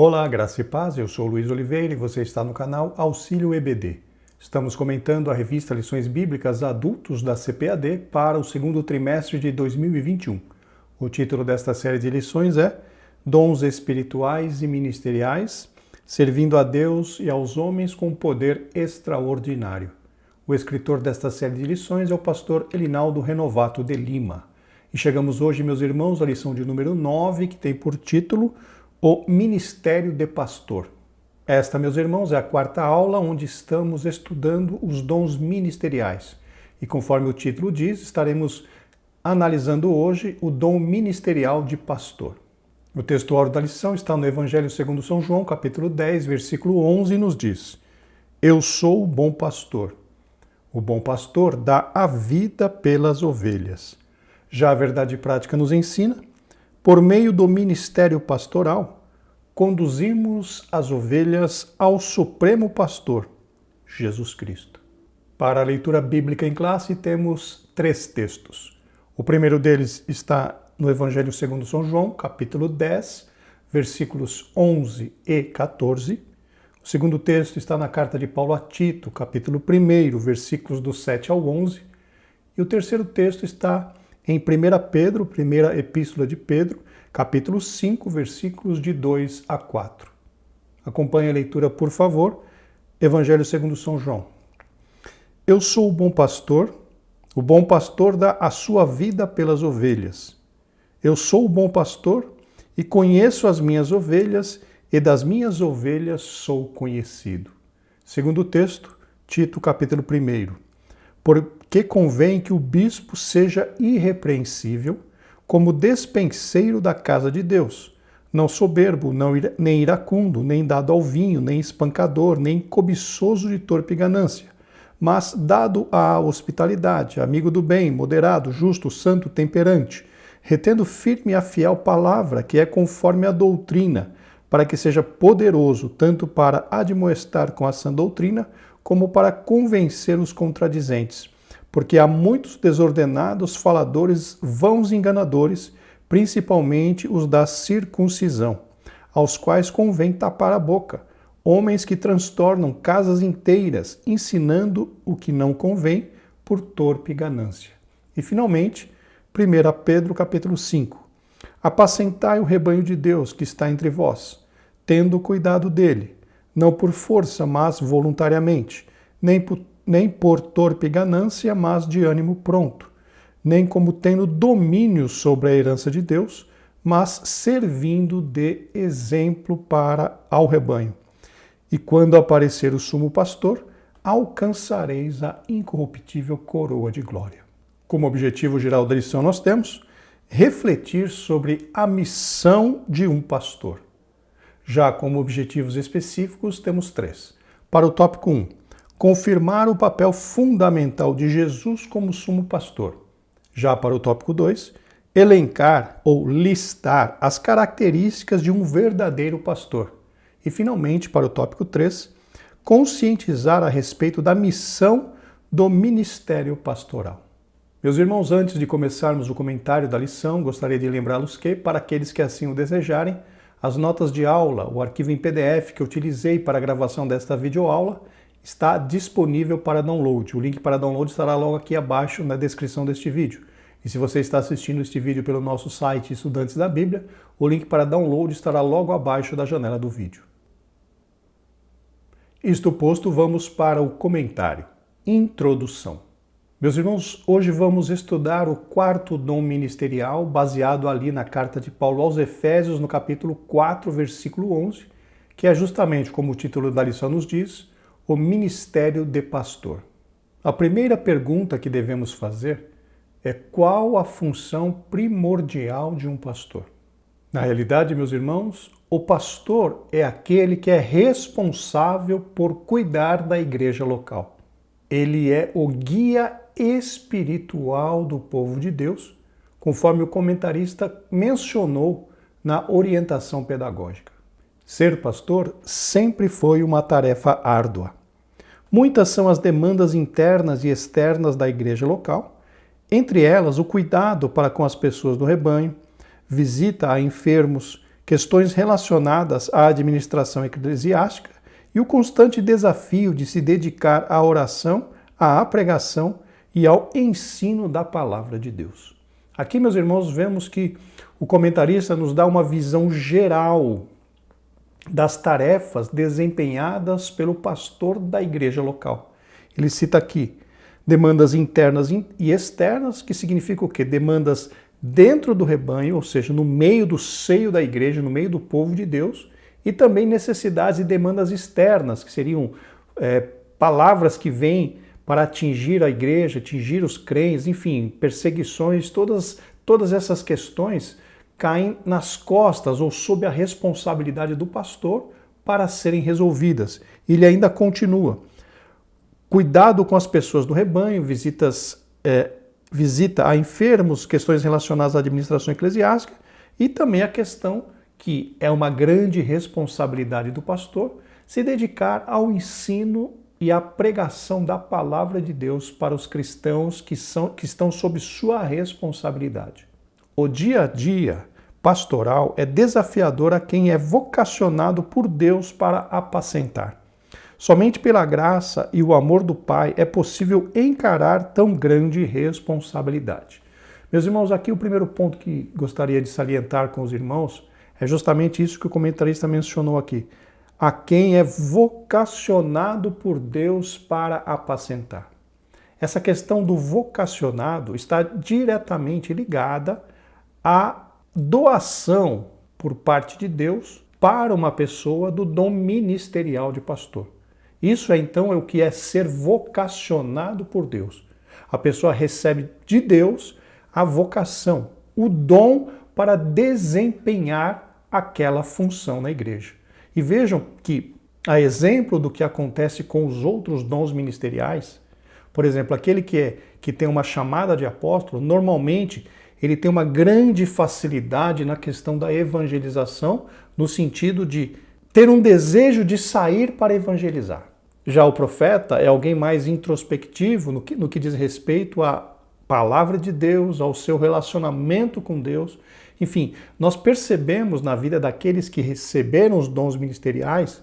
Olá, graça e paz, eu sou Luiz Oliveira e você está no canal Auxílio EBD. Estamos comentando a revista Lições Bíblicas Adultos da CPAD para o segundo trimestre de 2021. O título desta série de lições é Dons Espirituais e Ministeriais, servindo a Deus e aos homens com poder extraordinário. O escritor desta série de lições é o pastor Elinaldo Renovato de Lima. E chegamos hoje, meus irmãos, à lição de número 9, que tem por título O Ministério de Pastor. Esta, meus irmãos, é a quarta aula onde estamos estudando os dons ministeriais. E conforme o título diz, estaremos analisando hoje o dom ministerial de pastor. O textuário da lição está no Evangelho segundo São João, capítulo 10, versículo 11, e nos diz: Eu sou o bom pastor. O bom pastor dá a vida pelas ovelhas. Já a verdade prática nos ensina, por meio do ministério pastoral, conduzimos as ovelhas ao Supremo Pastor, Jesus Cristo. Para a leitura bíblica em classe, temos 3 textos. O primeiro deles está no Evangelho segundo São João, capítulo 10, versículos 11 e 14. O segundo texto está na carta de Paulo a Tito, capítulo 1, versículos do 7 ao 11. E o terceiro texto está em 1 Pedro, primeira epístola de Pedro, capítulo 5, versículos de 2 a 4. Acompanhe a leitura, por favor. Evangelho segundo São João. Eu sou o bom pastor dá a sua vida pelas ovelhas. Eu sou o bom pastor e conheço as minhas ovelhas, e das minhas ovelhas sou conhecido. Segundo texto, Tito, capítulo 1. Porque convém que o bispo seja irrepreensível, como despenseiro da casa de Deus, não soberbo, nem iracundo, nem dado ao vinho, nem espancador, nem cobiçoso de torpe ganância, mas dado à hospitalidade, amigo do bem, moderado, justo, santo, temperante, retendo firme a fiel palavra, que é conforme a doutrina, para que seja poderoso tanto para admoestar com a sã doutrina, como para convencer os contradizentes. Porque há muitos desordenados faladores vãos enganadores, principalmente os da circuncisão, aos quais convém tapar a boca, homens que transtornam casas inteiras, ensinando o que não convém por torpe ganância. E finalmente, 1 Pedro capítulo 5. Apacentai o rebanho de Deus que está entre vós, tendo cuidado dele, não por força, mas voluntariamente, nem por torpe ganância, mas de ânimo pronto, nem como tendo domínio sobre a herança de Deus, mas servindo de exemplo ao rebanho. E quando aparecer o sumo pastor, alcançareis a incorruptível coroa de glória. Como objetivo geral da lição nós temos refletir sobre a missão de um pastor. Já como objetivos específicos temos 3. Para o tópico 1, confirmar o papel fundamental de Jesus como sumo pastor. Já para o tópico 2, elencar ou listar as características de um verdadeiro pastor. E finalmente, para o tópico 3, conscientizar a respeito da missão do ministério pastoral. Meus irmãos, antes de começarmos o comentário da lição, gostaria de lembrá-los que, para aqueles que assim o desejarem, as notas de aula, o arquivo em PDF que eu utilizei para a gravação desta videoaula, está disponível para download. O link para download estará logo aqui abaixo na descrição deste vídeo. E se você está assistindo este vídeo pelo nosso site Estudantes da Bíblia, o link para download estará logo abaixo da janela do vídeo. Isto posto, vamos para o comentário. Introdução. Meus irmãos, hoje vamos estudar o quarto dom ministerial, baseado ali na carta de Paulo aos Efésios, no capítulo 4, versículo 11, que é justamente, como o título da lição nos diz, o ministério de pastor. A primeira pergunta que devemos fazer é qual a função primordial de um pastor? Na realidade, meus irmãos, o pastor é aquele que é responsável por cuidar da igreja local. Ele é o guia espiritual do povo de Deus, conforme o comentarista mencionou na orientação pedagógica. Ser pastor sempre foi uma tarefa árdua. Muitas são as demandas internas e externas da igreja local, entre elas o cuidado para com as pessoas do rebanho, visita a enfermos, questões relacionadas à administração eclesiástica e o constante desafio de se dedicar à oração, à pregação e ao ensino da palavra de Deus. Aqui, meus irmãos, vemos que o comentarista nos dá uma visão geral das tarefas desempenhadas pelo pastor da igreja local. Ele cita aqui demandas internas e externas, que significa o quê? Demandas dentro do rebanho, ou seja, no meio do seio da igreja, no meio do povo de Deus, e também necessidades e demandas externas, que seriam palavras que vêm para atingir a igreja, atingir os crentes, enfim, perseguições, todas essas questões caem nas costas ou sob a responsabilidade do pastor para serem resolvidas. Ele ainda continua. Cuidado com as pessoas do rebanho, visita a enfermos, questões relacionadas à administração eclesiástica e também a questão que é uma grande responsabilidade do pastor se dedicar ao ensino e à pregação da palavra de Deus para os cristãos que estão sob sua responsabilidade. O dia a dia pastoral é desafiador a quem é vocacionado por Deus para apacentar. Somente pela graça e o amor do Pai é possível encarar tão grande responsabilidade. Meus irmãos, aqui o primeiro ponto que gostaria de salientar com os irmãos é justamente isso que o comentarista mencionou aqui. A quem é vocacionado por Deus para apacentar. Essa questão do vocacionado está diretamente ligada à doação por parte de Deus para uma pessoa do dom ministerial de pastor. Isso então é o que é ser vocacionado por Deus. A pessoa recebe de Deus a vocação, o dom para desempenhar aquela função na igreja. E vejam que, a exemplo do que acontece com os outros dons ministeriais, por exemplo, aquele que tem uma chamada de apóstolo, normalmente ele tem uma grande facilidade na questão da evangelização, no sentido de ter um desejo de sair para evangelizar. Já o profeta é alguém mais introspectivo no que diz respeito à palavra de Deus, ao seu relacionamento com Deus. Enfim, nós percebemos na vida daqueles que receberam os dons ministeriais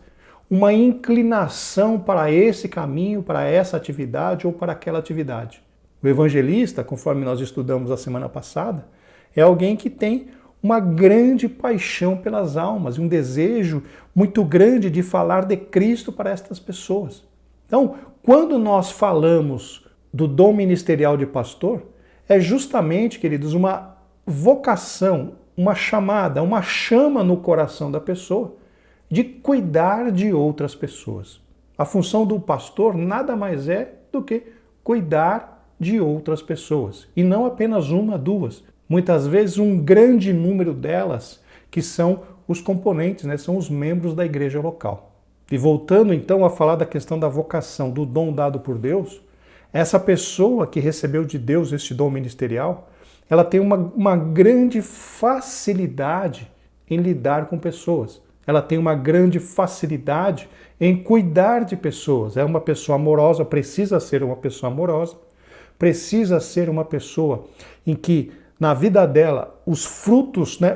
uma inclinação para esse caminho, para essa atividade ou para aquela atividade. O evangelista, conforme nós estudamos a semana passada, é alguém que tem uma grande paixão pelas almas e um desejo muito grande de falar de Cristo para estas pessoas. Então, quando nós falamos do dom ministerial de pastor, é justamente, queridos, uma vocação, uma chamada, uma chama no coração da pessoa de cuidar de outras pessoas. A função do pastor nada mais é do que cuidar de outras pessoas. E não apenas uma, duas. Muitas vezes um grande número delas que são os componentes, né? São os membros da igreja local. E voltando então a falar da questão da vocação, do dom dado por Deus, essa pessoa que recebeu de Deus este dom ministerial, ela tem uma grande facilidade em lidar com pessoas. Ela tem uma grande facilidade em cuidar de pessoas. É uma pessoa amorosa, precisa ser uma pessoa amorosa, precisa ser uma pessoa em que na vida dela os frutos, né,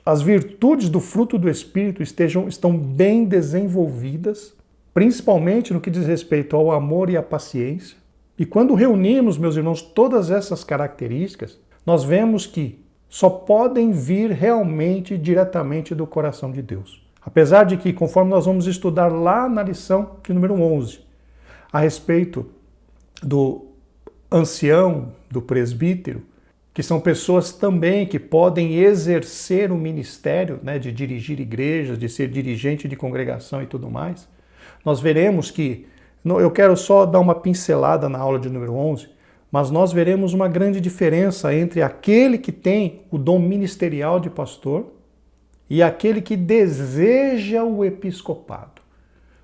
as virtudes do fruto do Espírito estão bem desenvolvidas, principalmente no que diz respeito ao amor e à paciência. E quando reunimos, meus irmãos, todas essas características, nós vemos que só podem vir realmente diretamente do coração de Deus. Apesar de que, conforme nós vamos estudar lá na lição de número 11, a respeito do ancião, do presbítero, que são pessoas também que podem exercer o ministério, né, de dirigir igrejas, de ser dirigente de congregação e tudo mais, nós veremos que, eu quero só dar uma pincelada na aula de número 11, mas nós veremos uma grande diferença entre aquele que tem o dom ministerial de pastor e aquele que deseja o episcopado.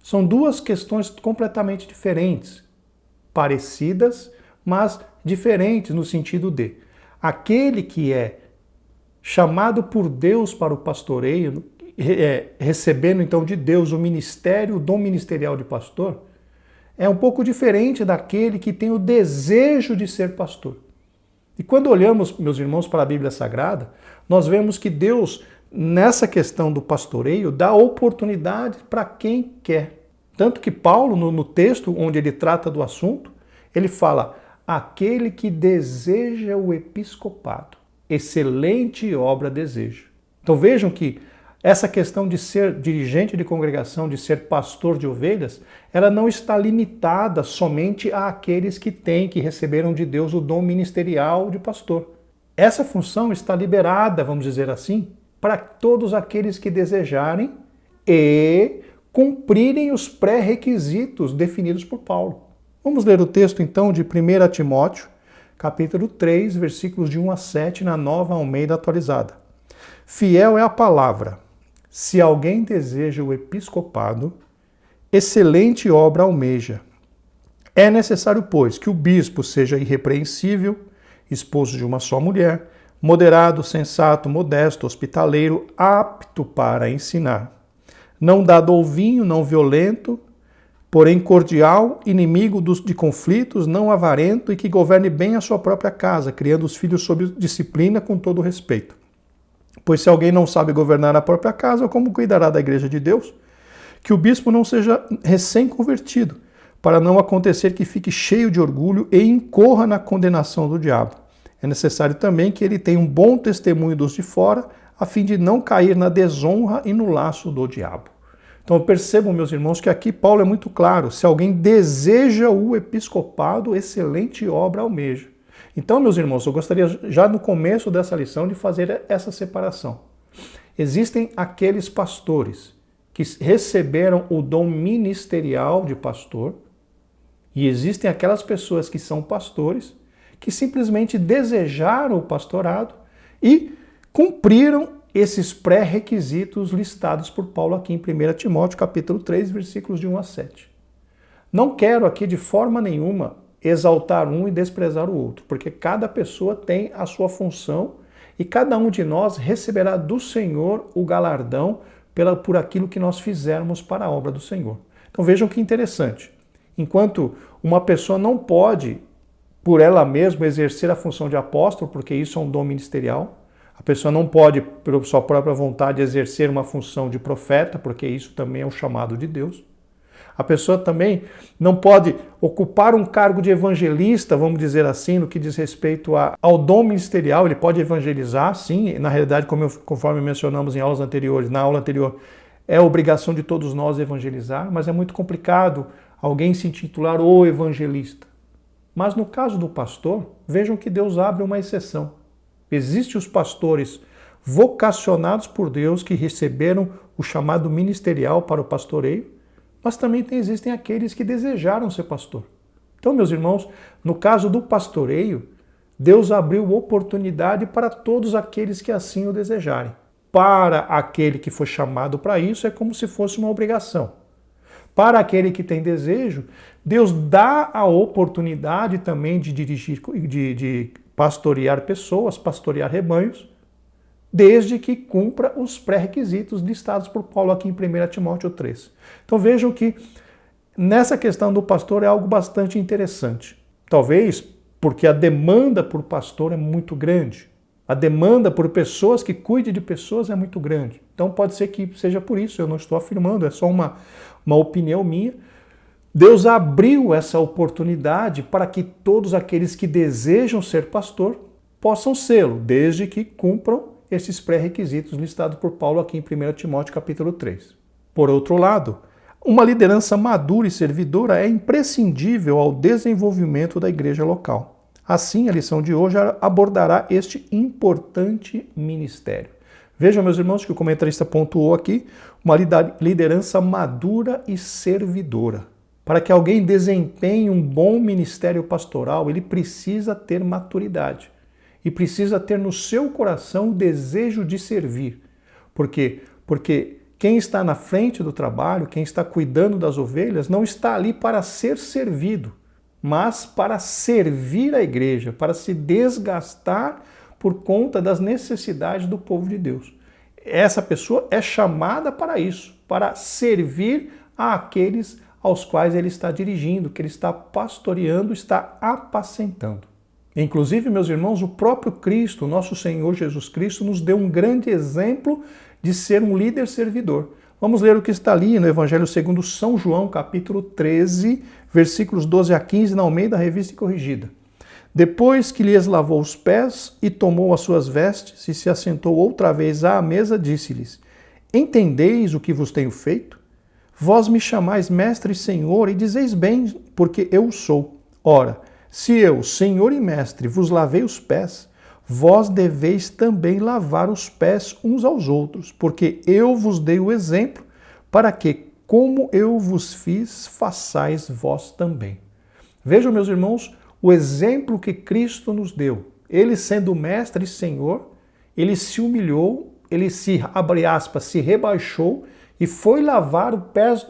São duas questões completamente diferentes, parecidas, mas diferentes no sentido de aquele que é chamado por Deus para o pastoreio, recebendo então de Deus o ministério, o dom ministerial de pastor, é um pouco diferente daquele que tem o desejo de ser pastor. E quando olhamos, meus irmãos, para a Bíblia Sagrada, nós vemos que Deus nessa questão do pastoreio, dá oportunidade para quem quer. Tanto que Paulo, no texto onde ele trata do assunto, ele fala, aquele que deseja o episcopado, excelente obra deseja. Então vejam que essa questão de ser dirigente de congregação, de ser pastor de ovelhas, ela não está limitada somente àqueles que receberam de Deus o dom ministerial de pastor. Essa função está liberada, vamos dizer assim, para todos aqueles que desejarem e cumprirem os pré-requisitos definidos por Paulo. Vamos ler o texto então de 1 Timóteo, capítulo 3, versículos de 1 a 7, na Nova Almeida atualizada. Fiel é a palavra. Se alguém deseja o episcopado, excelente obra almeja. É necessário, pois, que o bispo seja irrepreensível, esposo de uma só mulher, moderado, sensato, modesto, hospitaleiro, apto para ensinar. Não dado ao vinho, não violento, porém cordial, inimigo de conflitos, não avarento e que governe bem a sua própria casa, criando os filhos sob disciplina com todo respeito. Pois se alguém não sabe governar a própria casa, como cuidará da igreja de Deus? Que o bispo não seja recém-convertido, para não acontecer que fique cheio de orgulho e incorra na condenação do diabo. É necessário também que ele tenha um bom testemunho dos de fora, a fim de não cair na desonra e no laço do diabo. Então percebam, meus irmãos, que aqui Paulo é muito claro. Se alguém deseja o episcopado, excelente obra almeja. Então, meus irmãos, eu gostaria já no começo dessa lição de fazer essa separação. Existem aqueles pastores que receberam o dom ministerial de pastor e existem aquelas pessoas que são pastores que simplesmente desejaram o pastorado e cumpriram esses pré-requisitos listados por Paulo aqui em 1 Timóteo, capítulo 3, versículos de 1 a 7. Não quero aqui de forma nenhuma exaltar um e desprezar o outro, porque cada pessoa tem a sua função e cada um de nós receberá do Senhor o galardão por aquilo que nós fizermos para a obra do Senhor. Então vejam que interessante. Enquanto uma pessoa não pode, por ela mesma, exercer a função de apóstolo, porque isso é um dom ministerial, a pessoa não pode, por sua própria vontade, exercer uma função de profeta, porque isso também é um chamado de Deus. A pessoa também não pode ocupar um cargo de evangelista, vamos dizer assim, no que diz respeito ao dom ministerial. Ele pode evangelizar, sim, na realidade, conforme mencionamos em aulas anteriores, na aula anterior, é obrigação de todos nós evangelizar, mas é muito complicado alguém se intitular o evangelista. Mas no caso do pastor, vejam que Deus abre uma exceção. Existem os pastores vocacionados por Deus que receberam o chamado ministerial para o pastoreio, mas também existem aqueles que desejaram ser pastor. Então, meus irmãos, no caso do pastoreio, Deus abriu oportunidade para todos aqueles que assim o desejarem. Para aquele que foi chamado para isso, é como se fosse uma obrigação. Para aquele que tem desejo, Deus dá a oportunidade também de dirigir, de pastorear pessoas, pastorear rebanhos, desde que cumpra os pré-requisitos listados por Paulo aqui em 1 Timóteo 3. Então vejam que nessa questão do pastor é algo bastante interessante. Talvez porque a demanda por pastor é muito grande. A demanda por pessoas que cuidem de pessoas é muito grande. Então pode ser que seja por isso, eu não estou afirmando, é só uma opinião minha. Deus abriu essa oportunidade para que todos aqueles que desejam ser pastor possam sê-lo, desde que cumpram esses pré-requisitos listados por Paulo aqui em 1 Timóteo capítulo 3. Por outro lado, uma liderança madura e servidora é imprescindível ao desenvolvimento da igreja local. Assim, a lição de hoje abordará este importante ministério. Vejam, meus irmãos, que o comentarista pontuou aqui uma liderança madura e servidora. Para que alguém desempenhe um bom ministério pastoral, ele precisa ter maturidade. E precisa ter no seu coração o desejo de servir. Por quê? Porque quem está na frente do trabalho, quem está cuidando das ovelhas, não está ali para ser servido, mas para servir a igreja, para se desgastar por conta das necessidades do povo de Deus. Essa pessoa é chamada para isso, para servir àqueles aos quais ele está dirigindo, que ele está pastoreando, está apacentando. Inclusive, meus irmãos, o próprio Cristo, nosso Senhor Jesus Cristo, nos deu um grande exemplo de ser um líder servidor. Vamos ler o que está ali no Evangelho segundo São João, capítulo 13, versículos 12 a 15, na Almeida Revista e Corrigida. Depois que lhes lavou os pés e tomou as suas vestes e se assentou outra vez à mesa, disse-lhes: Entendeis o que vos tenho feito? Vós me chamais mestre e senhor e dizeis bem, porque eu sou. Ora, se eu, senhor e mestre, vos lavei os pés, vós deveis também lavar os pés uns aos outros, porque eu vos dei o exemplo, para que, como eu vos fiz, façais vós também. Vejam, meus irmãos, o exemplo que Cristo nos deu. Ele, sendo mestre e senhor, ele se humilhou, ele se, abre aspas, se rebaixou e foi lavar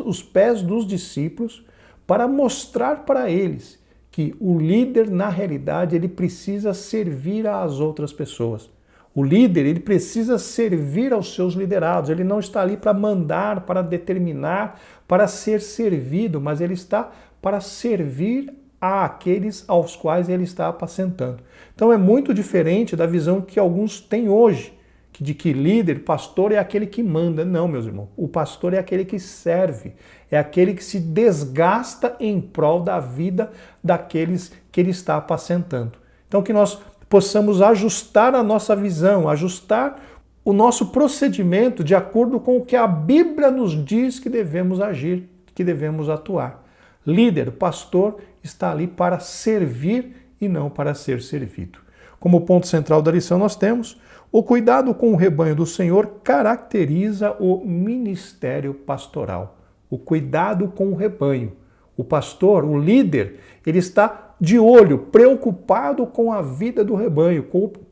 os pés dos discípulos para mostrar para eles que o líder, na realidade, ele precisa servir às outras pessoas. O líder, ele precisa servir aos seus liderados. Ele não está ali para mandar, para determinar, para ser servido, mas ele está para servir àqueles aos quais ele está apacentando. Então é muito diferente da visão que alguns têm hoje, de que líder, pastor é aquele que manda. Não, meus irmãos. O pastor é aquele que serve, é aquele que se desgasta em prol da vida daqueles que ele está apacentando. Então que nós possamos ajustar a nossa visão, ajustar o nosso procedimento de acordo com o que a Bíblia nos diz que devemos agir, que devemos atuar. Líder, pastor, está ali para servir e não para ser servido. Como ponto central da lição nós temos: o cuidado com o rebanho do Senhor caracteriza o ministério pastoral. O cuidado com o rebanho. O pastor, o líder, ele está de olho, preocupado com a vida do rebanho,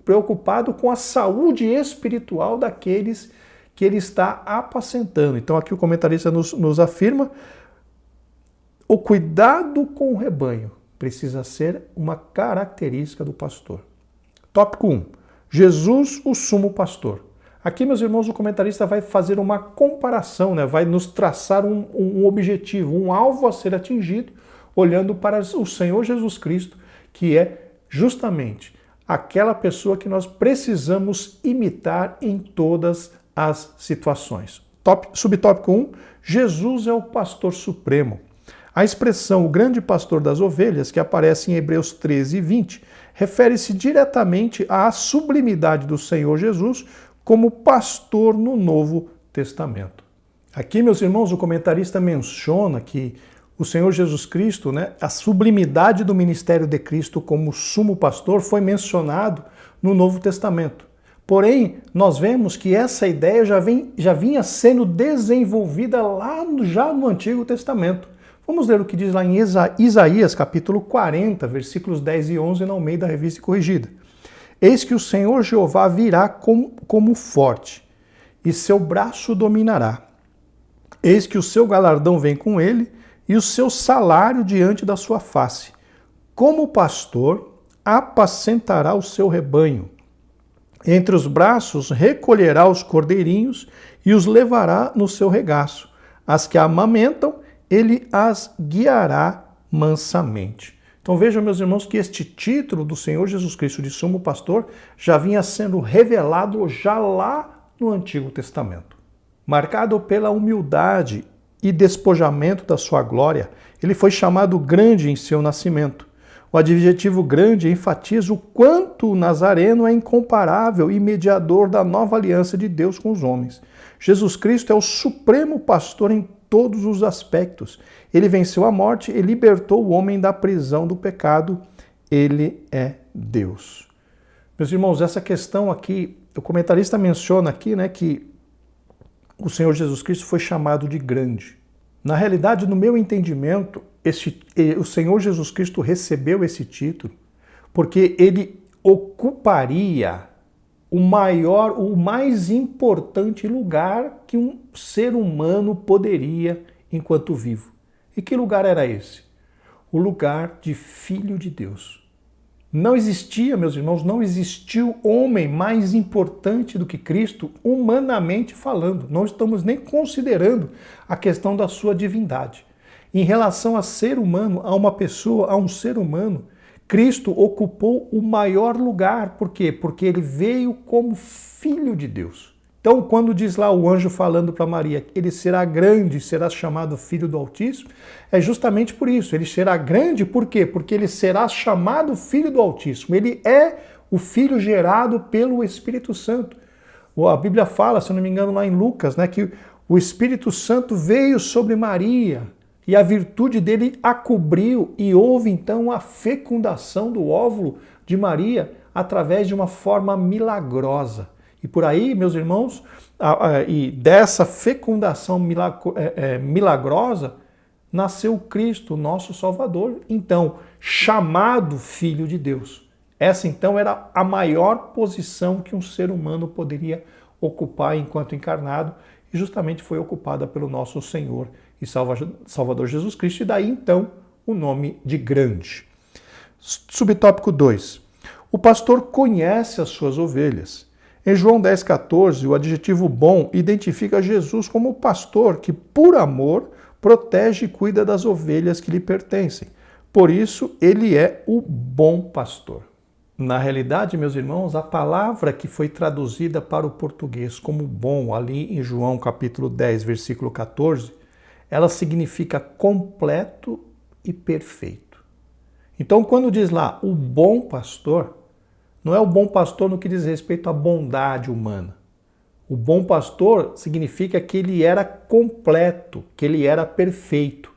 preocupado com a saúde espiritual daqueles que ele está apacentando. Então aqui o comentarista nos afirma: o cuidado com o rebanho precisa ser uma característica do pastor. Tópico 1. Jesus, o sumo pastor. Aqui, meus irmãos, o comentarista vai fazer uma comparação, né? Vai nos traçar um objetivo, um alvo a ser atingido, olhando para o Senhor Jesus Cristo, que é justamente aquela pessoa que nós precisamos imitar em todas as situações. Subtópico 1, Jesus é o pastor supremo. A expressão o grande pastor das ovelhas, que aparece em Hebreus 13 e 20, refere-se diretamente à sublimidade do Senhor Jesus como pastor no Novo Testamento. Aqui, meus irmãos, o comentarista menciona que o Senhor Jesus Cristo, né, a sublimidade do ministério de Cristo como sumo pastor foi mencionado no Novo Testamento. Porém, nós vemos que essa ideia já vinha sendo desenvolvida lá já no Antigo Testamento. Vamos ler o que diz lá em Isaías, capítulo 40, versículos 10 e 11, na Almeida Revista e Corrigida. Eis que o Senhor Jeová virá como forte, e seu braço dominará. Eis que o seu galardão vem com ele, e o seu salário diante da sua face. Como pastor, apacentará o seu rebanho. Entre os braços recolherá os cordeirinhos e os levará no seu regaço. As que amamentam, ele as guiará mansamente. Então vejam, meus irmãos, que este título do Senhor Jesus Cristo de sumo pastor já vinha sendo revelado já lá no Antigo Testamento. Marcado pela humildade e despojamento da sua glória, ele foi chamado grande em seu nascimento. O adjetivo grande enfatiza o quanto o Nazareno é incomparável e mediador da nova aliança de Deus com os homens. Jesus Cristo é o supremo pastor em todos os aspectos. Ele venceu a morte e libertou o homem da prisão do pecado. Ele é Deus. Meus irmãos, essa questão aqui, o comentarista menciona aqui, né, que o Senhor Jesus Cristo foi chamado de grande. Na realidade, no meu entendimento, o Senhor Jesus Cristo recebeu esse título porque ele ocuparia o maior, o mais importante lugar que um ser humano poderia enquanto vivo. E que lugar era esse? O lugar de Filho de Deus. Não existia, meus irmãos, não existiu homem mais importante do que Cristo, humanamente falando. Não estamos nem considerando a questão da sua divindade. Em relação a ser humano, a uma pessoa, a um ser humano, Cristo ocupou o maior lugar. Por quê? Porque ele veio como Filho de Deus. Então, quando diz lá o anjo falando para Maria, ele será grande, será chamado Filho do Altíssimo, é justamente por isso. Ele será grande, por quê? Porque ele será chamado Filho do Altíssimo. Ele é o Filho gerado pelo Espírito Santo. A Bíblia fala, se eu não me engano, lá em Lucas, né, que o Espírito Santo veio sobre Maria e a virtude dele a cobriu e houve então a fecundação do óvulo de Maria através de uma forma milagrosa. E por aí, meus irmãos, e dessa fecundação milagrosa, nasceu Cristo, nosso Salvador, então chamado Filho de Deus. Essa então era a maior posição que um ser humano poderia ocupar enquanto encarnado, e justamente foi ocupada pelo nosso Senhor e Salvador Jesus Cristo, e daí então o nome de grande. Subtópico 2. O pastor conhece as suas ovelhas. Em João 10,14, o adjetivo bom identifica Jesus como o pastor que, por amor, protege e cuida das ovelhas que lhe pertencem. Por isso, ele é o bom pastor. Na realidade, meus irmãos, a palavra que foi traduzida para o português como bom, ali em João capítulo 10, versículo 14, ela significa completo e perfeito. Então, quando diz lá o bom pastor, não é o bom pastor no que diz respeito à bondade humana. O bom pastor significa que ele era completo, que ele era perfeito.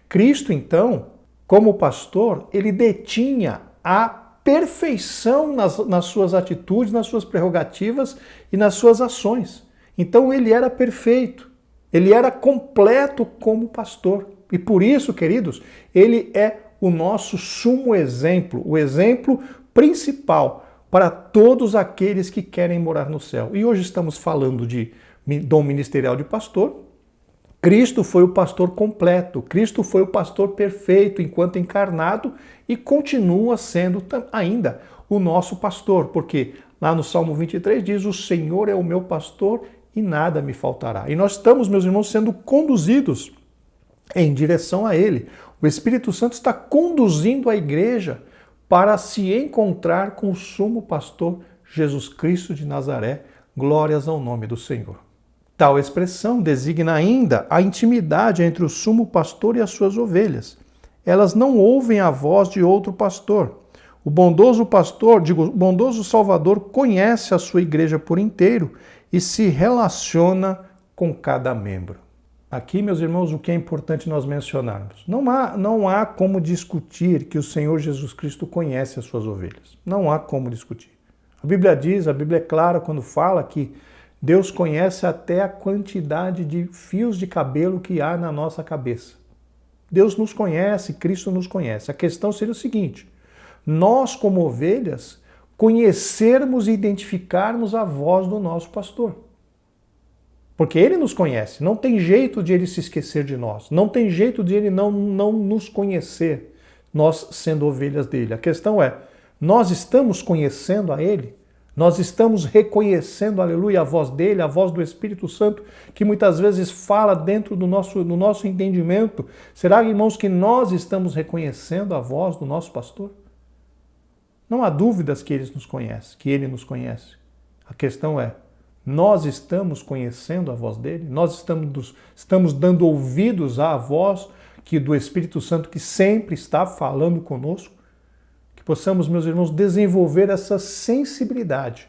Cristo, então, como pastor, ele detinha a perfeição nas suas atitudes, nas suas prerrogativas e nas suas ações. Então ele era perfeito, ele era completo como pastor. E por isso, queridos, ele é o nosso sumo exemplo, o exemplo principal para todos aqueles que querem morar no céu. E hoje estamos falando de dom ministerial de pastor. Cristo foi o pastor completo, Cristo foi o pastor perfeito enquanto encarnado e continua sendo ainda o nosso pastor, porque lá no Salmo 23 diz: o Senhor é o meu pastor e nada me faltará. E nós estamos, meus irmãos, sendo conduzidos em direção a Ele. O Espírito Santo está conduzindo a igreja para se encontrar com o sumo pastor Jesus Cristo de Nazaré. Glórias ao nome do Senhor. Tal expressão designa ainda a intimidade entre o sumo pastor e as suas ovelhas. Elas não ouvem a voz de outro pastor. O bondoso pastor, o bondoso Salvador, conhece a sua igreja por inteiro e se relaciona com cada membro. Aqui, meus irmãos, o que é importante nós mencionarmos? Não há como discutir que o Senhor Jesus Cristo conhece as suas ovelhas. Não há como discutir. A Bíblia é clara quando fala que Deus conhece até a quantidade de fios de cabelo que há na nossa cabeça. Deus nos conhece, Cristo nos conhece. A questão seria o seguinte: nós, como ovelhas, conhecermos e identificarmos a voz do nosso pastor. Porque ele nos conhece, não tem jeito de ele se esquecer de nós, não tem jeito de ele não nos conhecer, nós sendo ovelhas dele. A questão é, nós estamos conhecendo a ele? Nós estamos reconhecendo, aleluia, a voz dele, a voz do Espírito Santo, que muitas vezes fala dentro do nosso entendimento. Será, irmãos, que nós estamos reconhecendo a voz do nosso pastor? Não há dúvidas que ele nos conhece. A questão é, nós estamos conhecendo a voz dele? Nós estamos dando ouvidos à voz do Espírito Santo que sempre está falando conosco? Que possamos, meus irmãos, desenvolver essa sensibilidade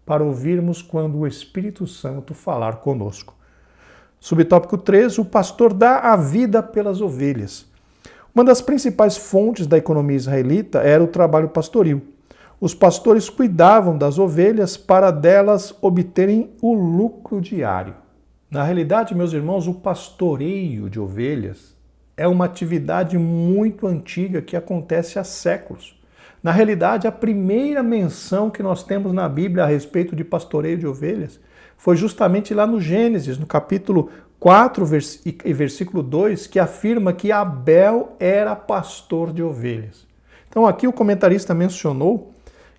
para ouvirmos quando o Espírito Santo falar conosco. Subtópico 3, o pastor dá a vida pelas ovelhas. Uma das principais fontes da economia israelita era o trabalho pastoril. Os pastores cuidavam das ovelhas para delas obterem o lucro diário. Na realidade, meus irmãos, o pastoreio de ovelhas é uma atividade muito antiga que acontece há séculos. Na realidade, a primeira menção que nós temos na Bíblia a respeito de pastoreio de ovelhas foi justamente lá no Gênesis, no capítulo 4 e versículo 2, que afirma que Abel era pastor de ovelhas. Então aqui o comentarista mencionou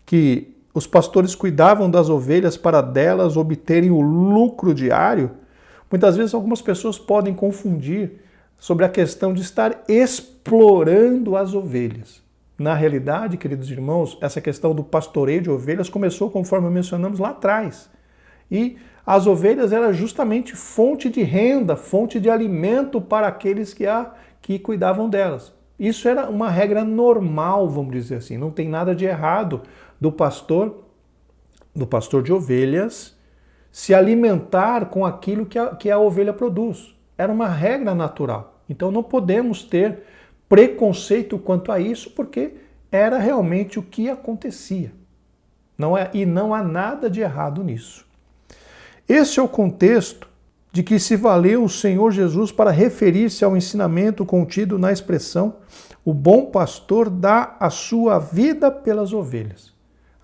que os pastores cuidavam das ovelhas para delas obterem o lucro diário. Muitas vezes algumas pessoas podem confundir sobre a questão de estar explorando as ovelhas. Na realidade, queridos irmãos, essa questão do pastoreio de ovelhas começou, conforme mencionamos lá atrás. E as ovelhas eram justamente fonte de renda, fonte de alimento para aqueles que cuidavam delas. Isso era uma regra normal, vamos dizer assim. Não tem nada de errado do pastor de ovelhas se alimentar com aquilo que a ovelha produz. Era uma regra natural. Então não podemos ter preconceito quanto a isso, porque era realmente o que acontecia. E não há nada de errado nisso. Esse é o contexto de que se valeu o Senhor Jesus para referir-se ao ensinamento contido na expressão: o bom pastor dá a sua vida pelas ovelhas.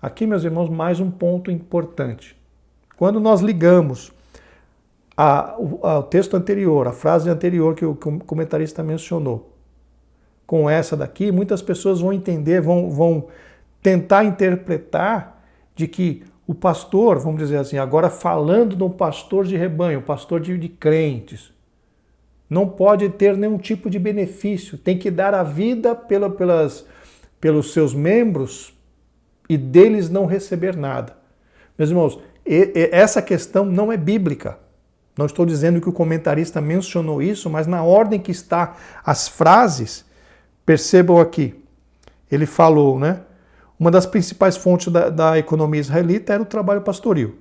Aqui, meus irmãos, mais um ponto importante. Quando nós ligamos ao texto anterior, a frase anterior que o comentarista mencionou, com essa daqui, muitas pessoas vão entender, vão tentar interpretar de que o pastor, vamos dizer assim, agora falando de um pastor de rebanho, pastor de crentes, não pode ter nenhum tipo de benefício, tem que dar a vida pelos seus membros e deles não receber nada. Meus irmãos, essa questão não é bíblica. Não estou dizendo que o comentarista mencionou isso, mas na ordem que está as frases, percebam aqui, ele falou, né? Uma das principais fontes da economia israelita era o trabalho pastoril.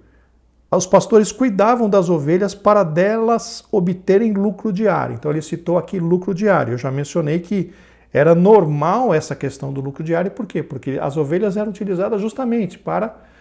Os pastores cuidavam das ovelhas para delas obterem lucro diário. Então ele citou aqui lucro diário. Eu já mencionei que era normal essa questão do lucro diário. Por quê? Porque as ovelhas eram utilizadas justamente para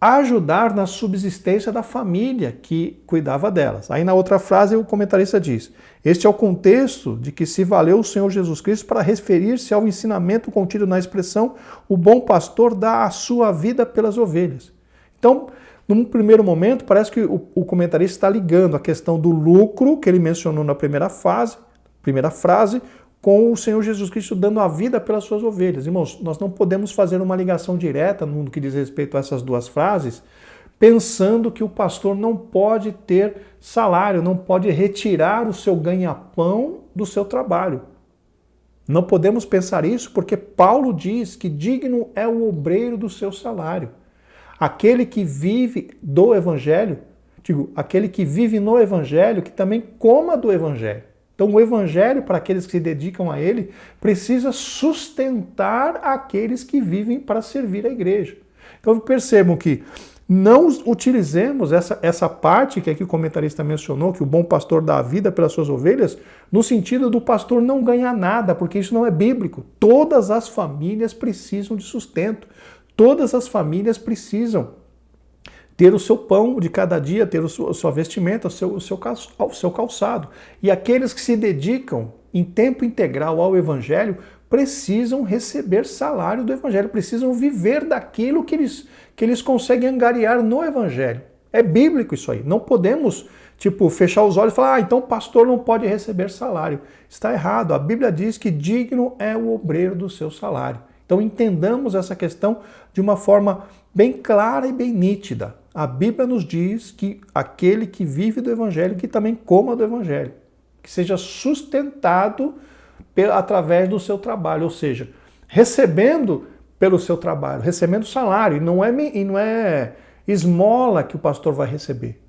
ajudar na subsistência da família que cuidava delas. Aí na outra frase o comentarista diz: este é o contexto de que se valeu o Senhor Jesus Cristo para referir-se ao ensinamento contido na expressão: o bom pastor dá a sua vida pelas ovelhas. Então, num primeiro momento, parece que o comentarista está ligando a questão do lucro que ele mencionou na primeira frase, com o Senhor Jesus Cristo dando a vida pelas suas ovelhas. Irmãos, nós não podemos fazer uma ligação direta no que diz respeito a essas duas frases, pensando que o pastor não pode ter salário, não pode retirar o seu ganha-pão do seu trabalho. Não podemos pensar isso porque Paulo diz que digno é o obreiro do seu salário. Aquele que vive do evangelho, aquele que vive no evangelho, que também coma do evangelho. Então o evangelho, para aqueles que se dedicam a ele, precisa sustentar aqueles que vivem para servir a igreja. Então percebam que não utilizemos essa parte que aqui o comentarista mencionou, que o bom pastor dá a vida pelas suas ovelhas, no sentido do pastor não ganhar nada, porque isso não é bíblico. Todas as famílias precisam de sustento. Todas as famílias precisam ter o seu pão de cada dia, ter a sua vestimenta, o seu calçado. E aqueles que se dedicam em tempo integral ao Evangelho precisam receber salário do Evangelho, precisam viver daquilo que eles conseguem angariar no Evangelho. É bíblico isso aí. Não podemos, fechar os olhos e falar: então o pastor não pode receber salário. Está errado. A Bíblia diz que digno é o obreiro do seu salário. Então entendamos essa questão de uma forma bem clara e bem nítida. A Bíblia nos diz que aquele que vive do Evangelho, que também coma do Evangelho, que seja sustentado através do seu trabalho, ou seja, recebendo pelo seu trabalho, recebendo salário, e não é esmola que o pastor vai receber,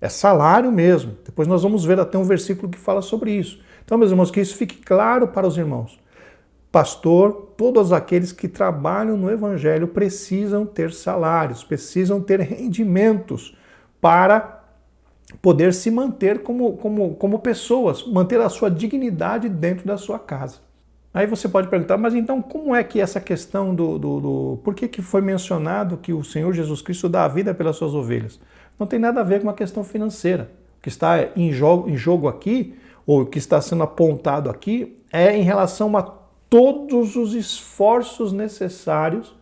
é salário mesmo. Depois nós vamos ver até um versículo que fala sobre isso. Então, meus irmãos, que isso fique claro para os irmãos. Pastor, todos aqueles que trabalham no Evangelho precisam ter salários, precisam ter rendimentos para poder se manter como pessoas, manter a sua dignidade dentro da sua casa. Aí você pode perguntar: mas então como é que essa questão por que foi mencionado que o Senhor Jesus Cristo dá a vida pelas suas ovelhas? Não tem nada a ver com a questão financeira. O que está em jogo aqui, ou o que está sendo apontado aqui, é em relação a todos os esforços necessários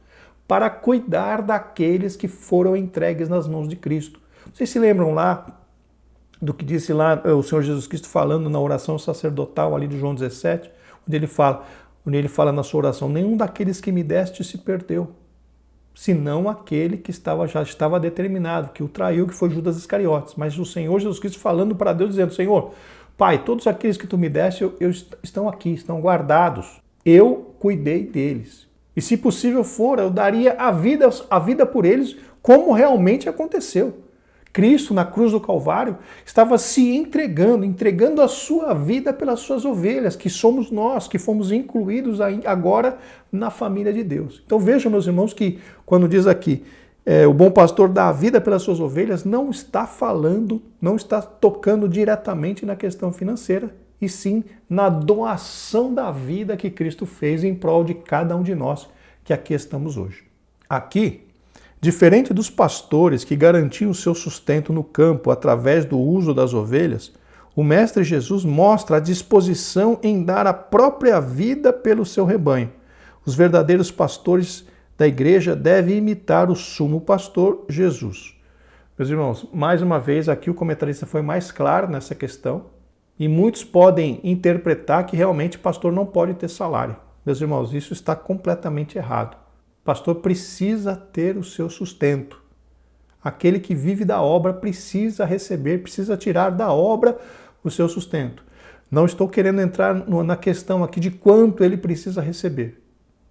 para cuidar daqueles que foram entregues nas mãos de Cristo. Vocês se lembram lá do que disse lá o Senhor Jesus Cristo falando na oração sacerdotal ali de João 17, onde ele fala na sua oração: nenhum daqueles que me deste se perdeu, senão aquele que já estava determinado, que o traiu, que foi Judas Iscariotes. Mas o Senhor Jesus Cristo falando para Deus, dizendo: Senhor, Pai, todos aqueles que tu me deste estão aqui, estão guardados. Eu cuidei deles. E se possível for, eu daria a vida por eles, como realmente aconteceu. Cristo, na cruz do Calvário, estava se entregando a sua vida pelas suas ovelhas, que somos nós, que fomos incluídos agora na família de Deus. Então vejam, meus irmãos, que quando diz aqui, o bom pastor dá a vida pelas suas ovelhas, não está falando, não está tocando diretamente na questão financeira, e sim na doação da vida que Cristo fez em prol de cada um de nós que aqui estamos hoje. Aqui, diferente dos pastores que garantiam o seu sustento no campo através do uso das ovelhas, o Mestre Jesus mostra a disposição em dar a própria vida pelo seu rebanho. Os verdadeiros pastores da igreja devem imitar o sumo pastor Jesus. Meus irmãos, mais uma vez aqui o comentarista foi mais claro nessa questão e muitos podem interpretar que realmente o pastor não pode ter salário. Meus irmãos, isso está completamente errado. O pastor precisa ter o seu sustento. Aquele que vive da obra precisa receber, precisa tirar da obra o seu sustento. Não estou querendo entrar na questão aqui de quanto ele precisa receber.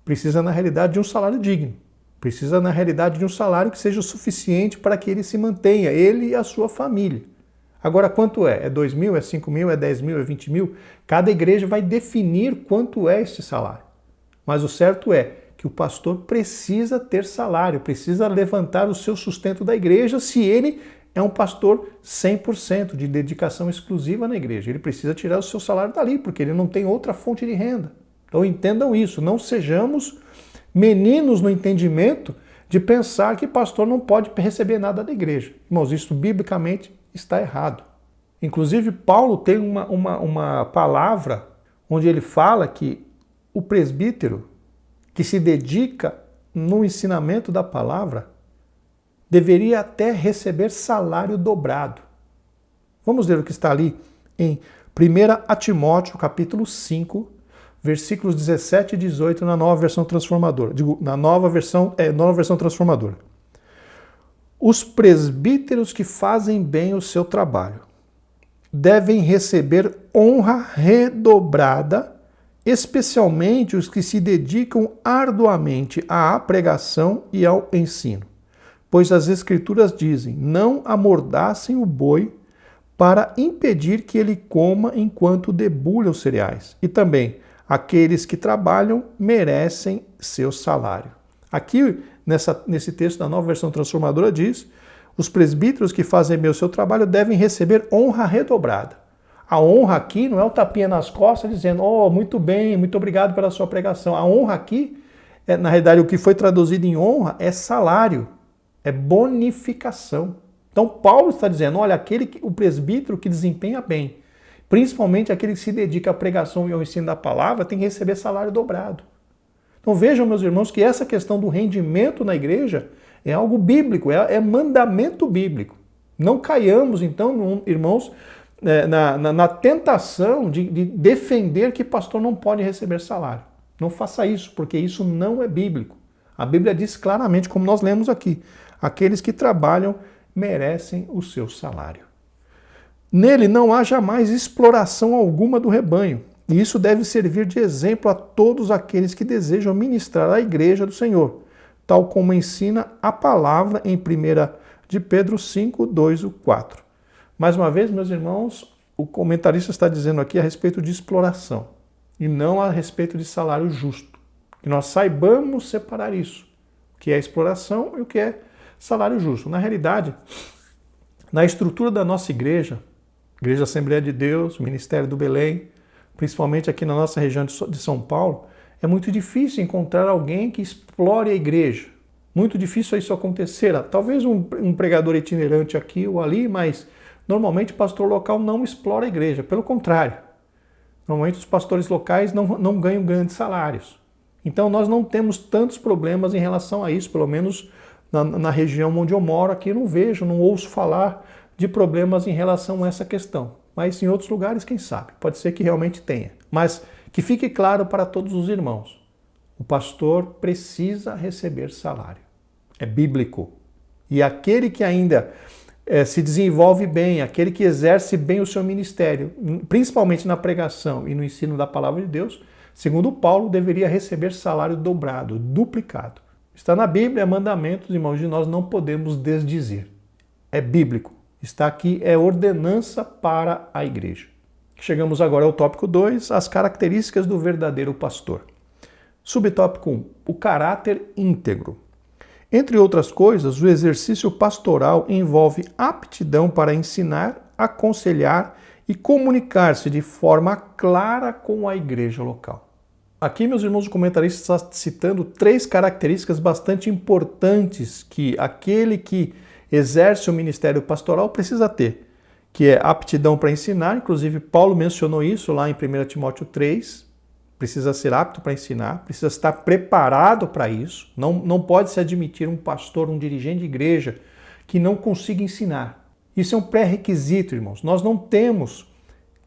Precisa, na realidade, de um salário digno. Precisa, na realidade, de um salário que seja o suficiente para que ele se mantenha, ele e a sua família. Agora, quanto é? É 2 mil, é 5 mil, é 10 mil, é 20 mil? Cada igreja vai definir quanto é esse salário. Mas o certo é que o pastor precisa ter salário, precisa levantar o seu sustento da igreja se ele é um pastor 100% de dedicação exclusiva na igreja. Ele precisa tirar o seu salário dali, porque ele não tem outra fonte de renda. Então entendam isso, não sejamos meninos no entendimento de pensar que pastor não pode receber nada da igreja. Irmãos, isso biblicamente está errado. Inclusive, Paulo tem uma palavra onde ele fala que o presbítero que se dedica no ensinamento da palavra deveria até receber salário dobrado. Vamos ver o que está ali em 1 Timóteo, capítulo 5, versículos 17 e 18, na Nova Versão Transformadora. Na nova versão Transformadora. Os presbíteros que fazem bem o seu trabalho devem receber honra redobrada, especialmente os que se dedicam arduamente à pregação e ao ensino. Pois as Escrituras dizem, não amordacem o boi para impedir que ele coma enquanto debulha os cereais. E também, aqueles que trabalham merecem seu salário. Aqui, nesse texto da Nova Versão Transformadora diz, os presbíteros que fazem bem o seu trabalho devem receber honra redobrada. A honra aqui não é o tapinha nas costas dizendo, muito bem, muito obrigado pela sua pregação. A honra aqui, na realidade, o que foi traduzido em honra é salário, é bonificação. Então Paulo está dizendo, olha, o presbítero que desempenha bem, principalmente aquele que se dedica à pregação e ao ensino da palavra, tem que receber salário dobrado. Então vejam, meus irmãos, que essa questão do rendimento na igreja é algo bíblico, é mandamento bíblico. Não caiamos, então, irmãos, na tentação de defender que pastor não pode receber salário. Não faça isso, porque isso não é bíblico. A Bíblia diz claramente, como nós lemos aqui, aqueles que trabalham merecem o seu salário. Nele não há jamais exploração alguma do rebanho, e isso deve servir de exemplo a todos aqueles que desejam ministrar à igreja do Senhor, tal como ensina a palavra em 1 de Pedro 5, 2 e 4. Mais uma vez, meus irmãos, o comentarista está dizendo aqui a respeito de exploração, e não a respeito de salário justo. Que nós saibamos separar isso, o que é exploração e o que é salário justo. Na realidade, na estrutura da nossa igreja, Igreja Assembleia de Deus, Ministério do Belém, principalmente aqui na nossa região de São Paulo, é muito difícil encontrar alguém que explore a igreja. Muito difícil isso acontecer. Talvez um pregador itinerante aqui ou ali, mas normalmente o pastor local não explora a igreja. Pelo contrário, normalmente os pastores locais não ganham grandes salários. Então nós não temos tantos problemas em relação a isso, pelo menos na região onde eu moro aqui não ouço falar de problemas em relação a essa questão. Mas em outros lugares, quem sabe? Pode ser que realmente tenha. Mas que fique claro para todos os irmãos, o pastor precisa receber salário. É bíblico. E aquele que ainda se desenvolve bem, aquele que exerce bem o seu ministério, principalmente na pregação e no ensino da palavra de Deus, Segundo Paulo, deveria receber salário dobrado, duplicado. Está na Bíblia, mandamentos, irmãos, e nós não podemos desdizer. É bíblico. Está aqui, é ordenança para a igreja. Chegamos agora ao tópico 2, as características do verdadeiro pastor. Subtópico 1, o caráter íntegro. Entre outras coisas, o exercício pastoral envolve aptidão para ensinar, aconselhar e comunicar-se de forma clara com a igreja local. Aqui, meus irmãos, o comentarista está citando 3 características bastante importantes que aquele que exerce o ministério pastoral precisa ter, que é aptidão para ensinar, inclusive Paulo mencionou isso lá em 1 Timóteo 3, precisa ser apto para ensinar, precisa estar preparado para isso, não pode se admitir um pastor, um dirigente de igreja que não consiga ensinar. Isso é um pré-requisito, irmãos. Nós não temos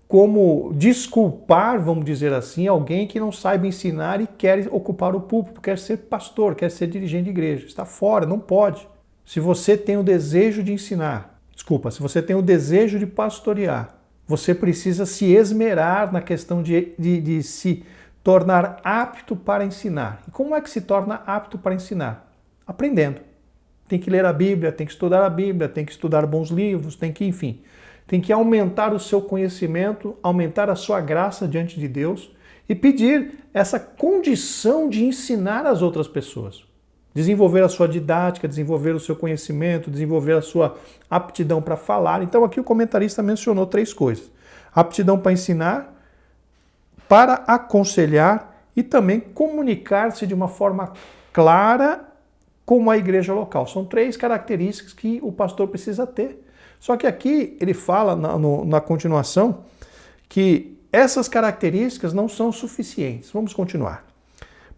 como desculpar, vamos dizer assim, alguém que não saiba ensinar e quer ocupar o púlpito, quer ser pastor, quer ser dirigente de igreja. Está fora, não pode. Se você tem o desejo de ensinar, se você tem o desejo de pastorear, você precisa se esmerar na questão de se tornar apto para ensinar. E como é que se torna apto para ensinar? Aprendendo. Tem que ler a Bíblia, tem que estudar a Bíblia, tem que estudar bons livros, tem que aumentar o seu conhecimento, aumentar a sua graça diante de Deus e pedir essa condição de ensinar as outras pessoas. Desenvolver a sua didática, desenvolver o seu conhecimento, desenvolver a sua aptidão para falar. Então aqui o comentarista mencionou 3 coisas. Aptidão para ensinar, para aconselhar e também comunicar-se de uma forma clara com a igreja local. São 3 características que o pastor precisa ter. Só que aqui ele fala na continuação que essas características não são suficientes. Vamos continuar.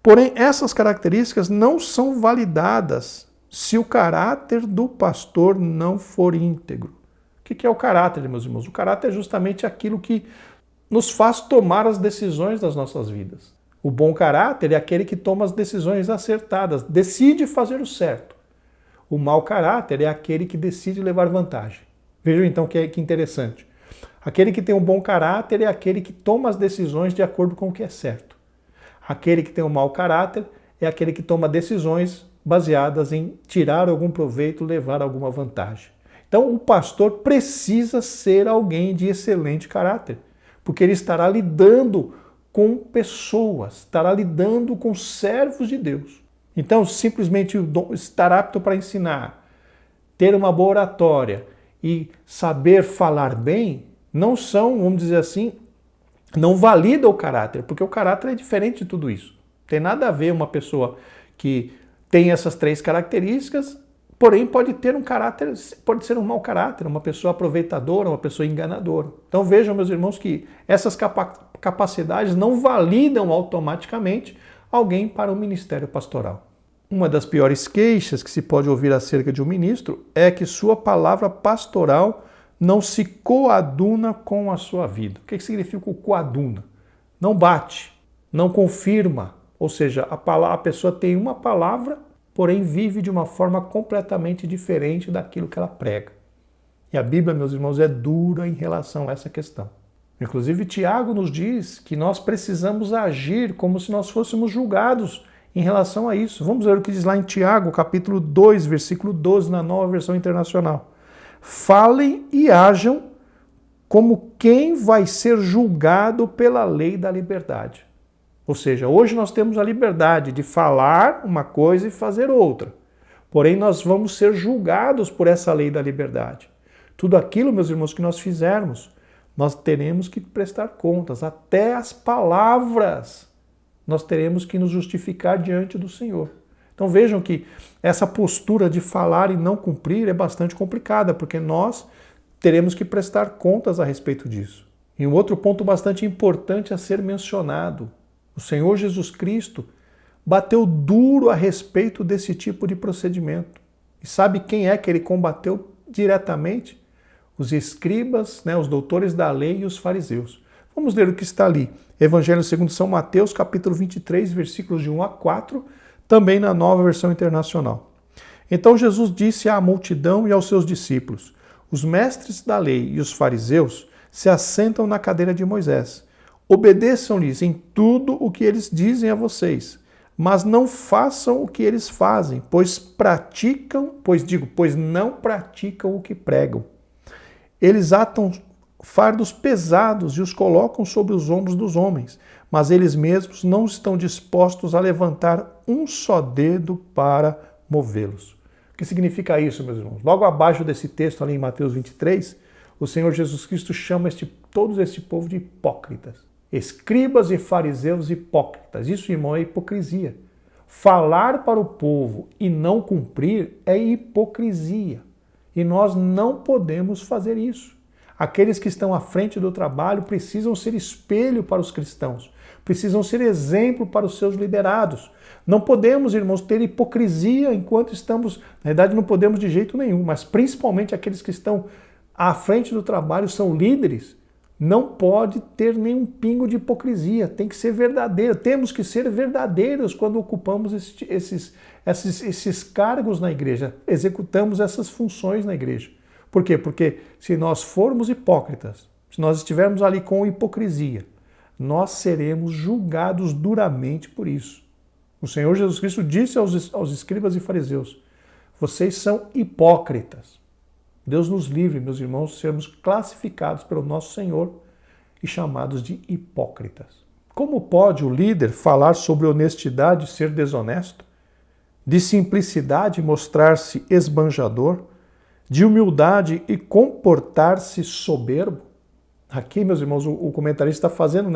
Porém, essas características não são validadas se o caráter do pastor não for íntegro. O que é o caráter, meus irmãos? O caráter é justamente aquilo que nos faz tomar as decisões das nossas vidas. O bom caráter é aquele que toma as decisões acertadas, decide fazer o certo. O mau caráter é aquele que decide levar vantagem. Vejam então que interessante. Aquele que tem um bom caráter é aquele que toma as decisões de acordo com o que é certo. Aquele que tem um mau caráter é aquele que toma decisões baseadas em tirar algum proveito, levar alguma vantagem. Então o pastor precisa ser alguém de excelente caráter, porque ele estará lidando com pessoas, estará lidando com servos de Deus. Então simplesmente estar apto para ensinar, ter uma boa oratória e saber falar bem, não são, vamos dizer assim, não valida o caráter, porque o caráter é diferente de tudo isso. Tem nada a ver uma pessoa que tem essas 3 características, porém pode ter um caráter, pode ser um mau caráter, uma pessoa aproveitadora, uma pessoa enganadora. Então vejam, meus irmãos, que essas capacidades não validam automaticamente alguém para o ministério pastoral. Uma das piores queixas que se pode ouvir acerca de um ministro é que sua palavra pastoral não se coaduna com a sua vida. O que significa o coaduna? Não bate, não confirma. Ou seja, a pessoa tem uma palavra, porém vive de uma forma completamente diferente daquilo que ela prega. E a Bíblia, meus irmãos, é dura em relação a essa questão. Inclusive, Tiago nos diz que nós precisamos agir como se nós fôssemos julgados em relação a isso. Vamos ver o que diz lá em Tiago, capítulo 2, versículo 12, na Nova Versão Internacional. Falem e hajam como quem vai ser julgado pela lei da liberdade. Ou seja, hoje nós temos a liberdade de falar uma coisa e fazer outra. Porém, nós vamos ser julgados por essa lei da liberdade. Tudo aquilo, meus irmãos, que nós fizermos, nós teremos que prestar contas. Até as palavras nós teremos que nos justificar diante do Senhor. Então vejam que essa postura de falar e não cumprir é bastante complicada, porque nós teremos que prestar contas a respeito disso. E um outro ponto bastante importante a ser mencionado: o Senhor Jesus Cristo bateu duro a respeito desse tipo de procedimento. E sabe quem é que ele combateu diretamente? Os escribas, os doutores da lei e os fariseus. Vamos ler o que está ali. Evangelho segundo São Mateus, capítulo 23, versículos de 1 a 4, também na Nova Versão Internacional. Então Jesus disse à multidão e aos seus discípulos: os mestres da lei e os fariseus se assentam na cadeira de Moisés. Obedeçam-lhes em tudo o que eles dizem a vocês, mas não façam o que eles fazem, pois não praticam o que pregam. Eles atam fardos pesados e os colocam sobre os ombros dos homens, mas eles mesmos não estão dispostos a levantar um só dedo para movê-los. O que significa isso, meus irmãos? Logo abaixo desse texto, ali em Mateus 23, o Senhor Jesus Cristo chama todo esse povo de hipócritas. Escribas e fariseus hipócritas. Isso, irmão, é hipocrisia. Falar para o povo e não cumprir é hipocrisia. E nós não podemos fazer isso. Aqueles que estão à frente do trabalho precisam ser espelho para os cristãos, precisam ser exemplo para os seus liderados. Não podemos, irmãos, ter hipocrisia enquanto estamos, na verdade não podemos de jeito nenhum, mas principalmente aqueles que estão à frente do trabalho, são líderes, não pode ter nenhum pingo de hipocrisia, tem que ser verdadeiro, temos que ser verdadeiros quando ocupamos esses cargos na igreja, executamos essas funções na igreja. Por quê? Porque se nós formos hipócritas, se nós estivermos ali com hipocrisia, nós seremos julgados duramente por isso. O Senhor Jesus Cristo disse aos escribas e fariseus, vocês são hipócritas. Deus nos livre, meus irmãos, de sermos classificados pelo nosso Senhor e chamados de hipócritas. Como pode o líder falar sobre honestidade e ser desonesto? De simplicidade mostrar-se esbanjador? De humildade e comportar-se soberbo? Aqui, meus irmãos, o comentarista está fazendo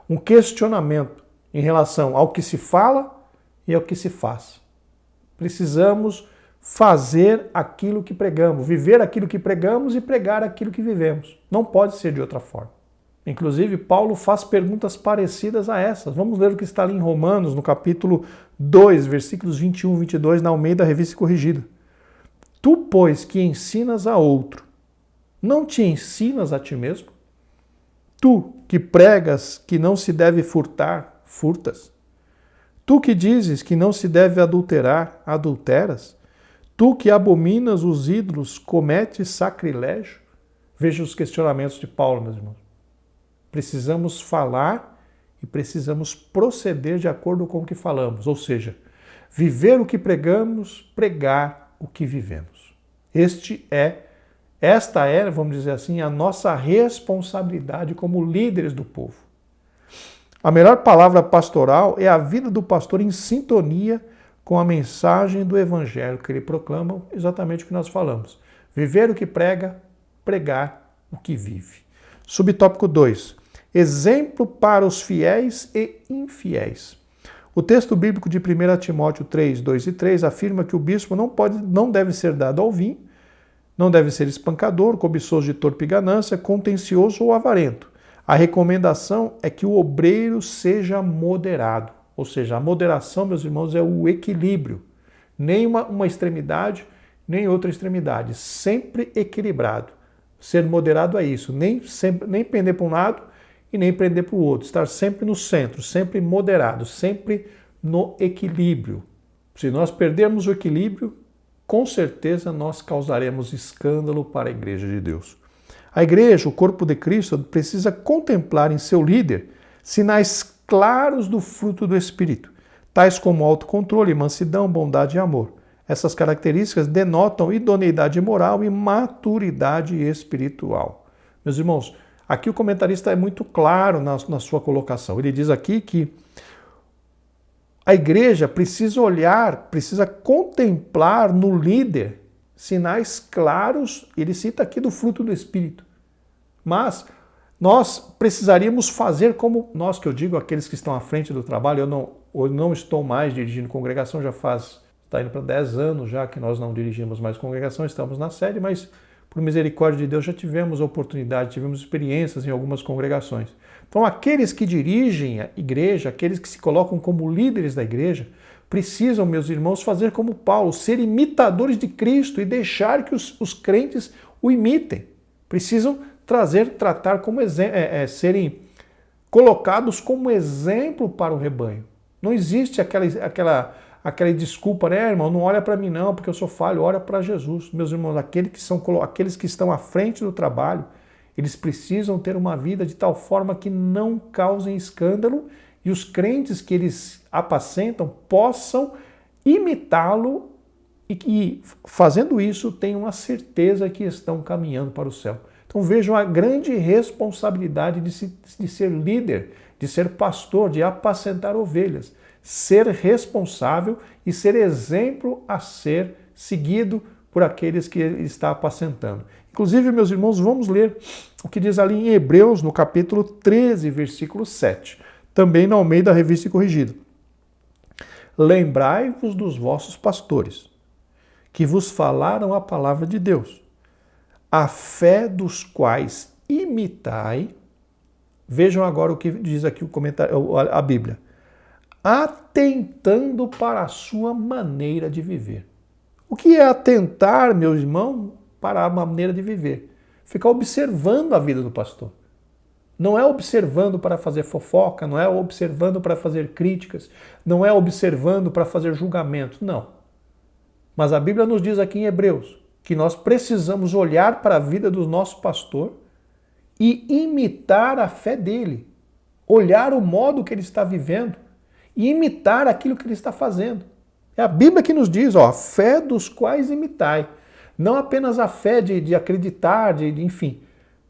um questionamento em relação ao que se fala e ao que se faz. Precisamos fazer aquilo que pregamos, viver aquilo que pregamos e pregar aquilo que vivemos. Não pode ser de outra forma. Inclusive, Paulo faz perguntas parecidas a essas. Vamos ler o que está ali em Romanos, no capítulo 2, versículos 21 e 22, na Almeida Revista Corrigida. Tu, pois, que ensinas a outro, não te ensinas a ti mesmo? Tu, que pregas que não se deve furtar, furtas? Tu que dizes que não se deve adulterar, adulteras? Tu que abominas os ídolos, cometes sacrilégio? Veja os questionamentos de Paulo, meus irmãos. Precisamos falar e precisamos proceder de acordo com o que falamos, ou seja, viver o que pregamos, pregar o que vivemos. Esta é, vamos dizer assim, a nossa responsabilidade como líderes do povo. A melhor palavra pastoral é a vida do pastor em sintonia com a mensagem do Evangelho que ele proclama, exatamente o que nós falamos. Viver o que prega, pregar o que vive. Subtópico 2. Exemplo para os fiéis e infiéis. O texto bíblico de 1 Timóteo 3, 2 e 3 afirma que o bispo não deve ser dado ao vinho, não deve ser espancador, cobiçoso de torpe ganância, contencioso ou avarento. A recomendação é que o obreiro seja moderado. Ou seja, a moderação, meus irmãos, é o equilíbrio. Nem uma extremidade, nem outra extremidade. Sempre equilibrado. Ser moderado é isso. Nem pender para um lado e nem pender para o outro. Estar sempre no centro, sempre moderado, sempre no equilíbrio. Se nós perdermos o equilíbrio, com certeza nós causaremos escândalo para a Igreja de Deus. A Igreja, o corpo de Cristo, precisa contemplar em seu líder sinais claros do fruto do Espírito, tais como autocontrole, mansidão, bondade e amor. Essas características denotam idoneidade moral e maturidade espiritual. Meus irmãos, aqui o comentarista é muito claro na sua colocação. Ele diz aqui que a igreja precisa olhar, precisa contemplar no líder sinais claros, ele cita aqui do fruto do Espírito. Mas nós precisaríamos fazer como nós, que eu digo, aqueles que estão à frente do trabalho. Eu não estou mais dirigindo congregação, está indo para 10 anos já que nós não dirigimos mais congregação, estamos na sede, mas por misericórdia de Deus já tivemos oportunidade, tivemos experiências em algumas congregações. Então aqueles que dirigem a igreja, aqueles que se colocam como líderes da igreja, precisam, meus irmãos, fazer como Paulo, ser imitadores de Cristo e deixar que os crentes o imitem. Precisam tratar como serem colocados como exemplo para o rebanho. Não existe aquela desculpa, né, irmão? Não olha para mim não, porque eu sou falho, olha para Jesus. Meus irmãos, aqueles que estão à frente do trabalho, Eles precisam ter uma vida de tal forma que não causem escândalo e os crentes que eles apacentam possam imitá-lo e, fazendo isso, tenham a certeza que estão caminhando para o céu. Então vejam a grande responsabilidade de ser líder, de ser pastor, de apacentar ovelhas, ser responsável e ser exemplo a ser seguido por aqueles que ele está apacentando. Inclusive, meus irmãos, vamos ler o que diz ali em Hebreus, no capítulo 13, versículo 7, também na Almeida Revista e Corrigida. Lembrai-vos dos vossos pastores, que vos falaram a palavra de Deus, a fé dos quais imitai. Vejam agora o que diz aqui o comentário, a Bíblia. Atentando para a sua maneira de viver. O que é atentar, meu irmão, para a maneira de viver? Ficar observando a vida do pastor. Não é observando para fazer fofoca, não é observando para fazer críticas, não é observando para fazer julgamento, não. Mas a Bíblia nos diz aqui em Hebreus que nós precisamos olhar para a vida do nosso pastor e imitar a fé dele, olhar o modo que ele está vivendo e imitar aquilo que ele está fazendo. É a Bíblia que nos diz, a fé dos quais imitai. Não apenas a fé de acreditar, enfim,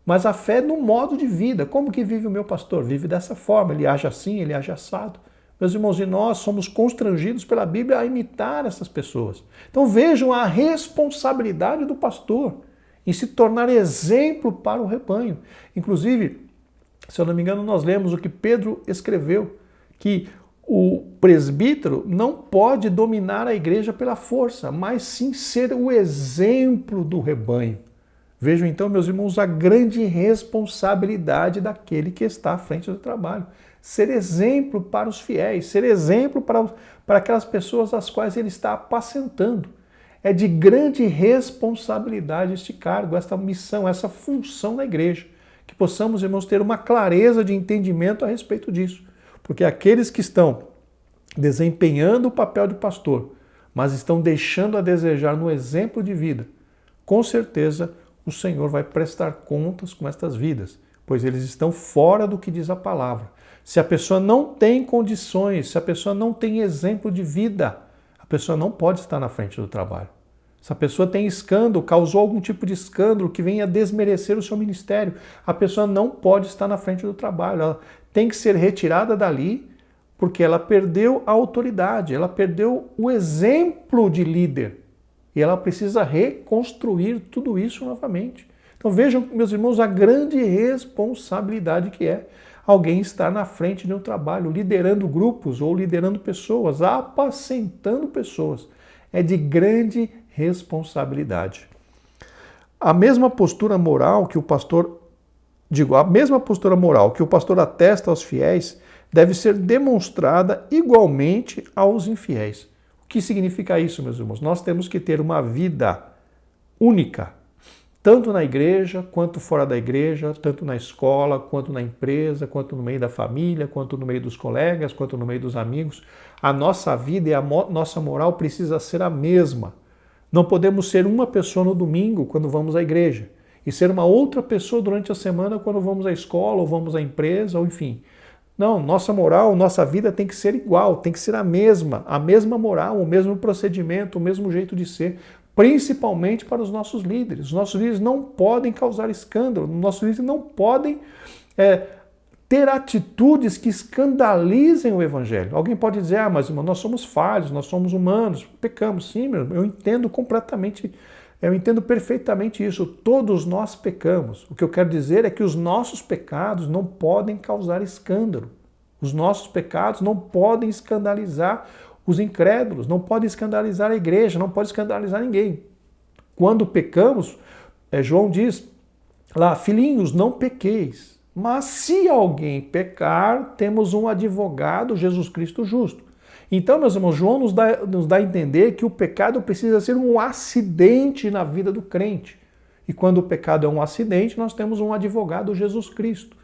mas a fé no modo de vida. Como que vive o meu pastor? Vive dessa forma, ele age assim, ele age assado. Meus irmãos, e nós somos constrangidos pela Bíblia a imitar essas pessoas. Então vejam a responsabilidade do pastor em se tornar exemplo para o rebanho. Inclusive, se eu não me engano, nós lemos o que Pedro escreveu, que o presbítero não pode dominar a igreja pela força, mas sim ser o exemplo do rebanho. Vejam então, meus irmãos, a grande responsabilidade daquele que está à frente do trabalho. Ser exemplo para os fiéis, ser exemplo para aquelas pessoas às quais ele está apacentando. É de grande responsabilidade este cargo, esta missão, essa função na igreja. Que possamos, irmãos, ter uma clareza de entendimento a respeito disso. Porque aqueles que estão desempenhando o papel de pastor, mas estão deixando a desejar no exemplo de vida, com certeza o Senhor vai prestar contas com estas vidas, pois eles estão fora do que diz a palavra. Se a pessoa não tem condições, se a pessoa não tem exemplo de vida, a pessoa não pode estar na frente do trabalho. Se a pessoa tem escândalo, causou algum tipo de escândalo que venha desmerecer o seu ministério, a pessoa não pode estar na frente do trabalho. Ela tem que ser retirada dali porque ela perdeu a autoridade, ela perdeu o exemplo de líder. E ela precisa reconstruir tudo isso novamente. Então vejam, meus irmãos, a grande responsabilidade que é alguém estar na frente de um trabalho, liderando grupos ou liderando pessoas, apacentando pessoas. É de grande responsabilidade. A mesma postura moral que o pastor atesta aos fiéis deve ser demonstrada igualmente aos infiéis. O que significa isso, meus irmãos? Nós temos que ter uma vida única, tanto na igreja, quanto fora da igreja, tanto na escola, quanto na empresa, quanto no meio da família, quanto no meio dos colegas, quanto no meio dos amigos. A nossa vida e a nossa moral precisa ser a mesma. Não podemos ser uma pessoa no domingo quando vamos à igreja e ser uma outra pessoa durante a semana quando vamos à escola ou vamos à empresa, ou enfim. Não, nossa moral, nossa vida tem que ser igual, tem que ser a mesma moral, o mesmo procedimento, o mesmo jeito de ser, principalmente para os nossos líderes. Os nossos líderes não podem causar escândalo, os nossos líderes não podem ter atitudes que escandalizem o evangelho. Alguém pode dizer, mas irmão, nós somos falhos, nós somos humanos, pecamos. Sim, meu irmão, eu entendo perfeitamente isso. Todos nós pecamos. O que eu quero dizer é que os nossos pecados não podem causar escândalo. Os nossos pecados não podem escandalizar os incrédulos, não podem escandalizar a igreja, não podem escandalizar ninguém. Quando pecamos, João diz lá, filhinhos, não pequeis. Mas se alguém pecar, temos um advogado, Jesus Cristo justo. Então, meus irmãos, João nos dá a entender que o pecado precisa ser um acidente na vida do crente. E quando o pecado é um acidente, nós temos um advogado, Jesus Cristo.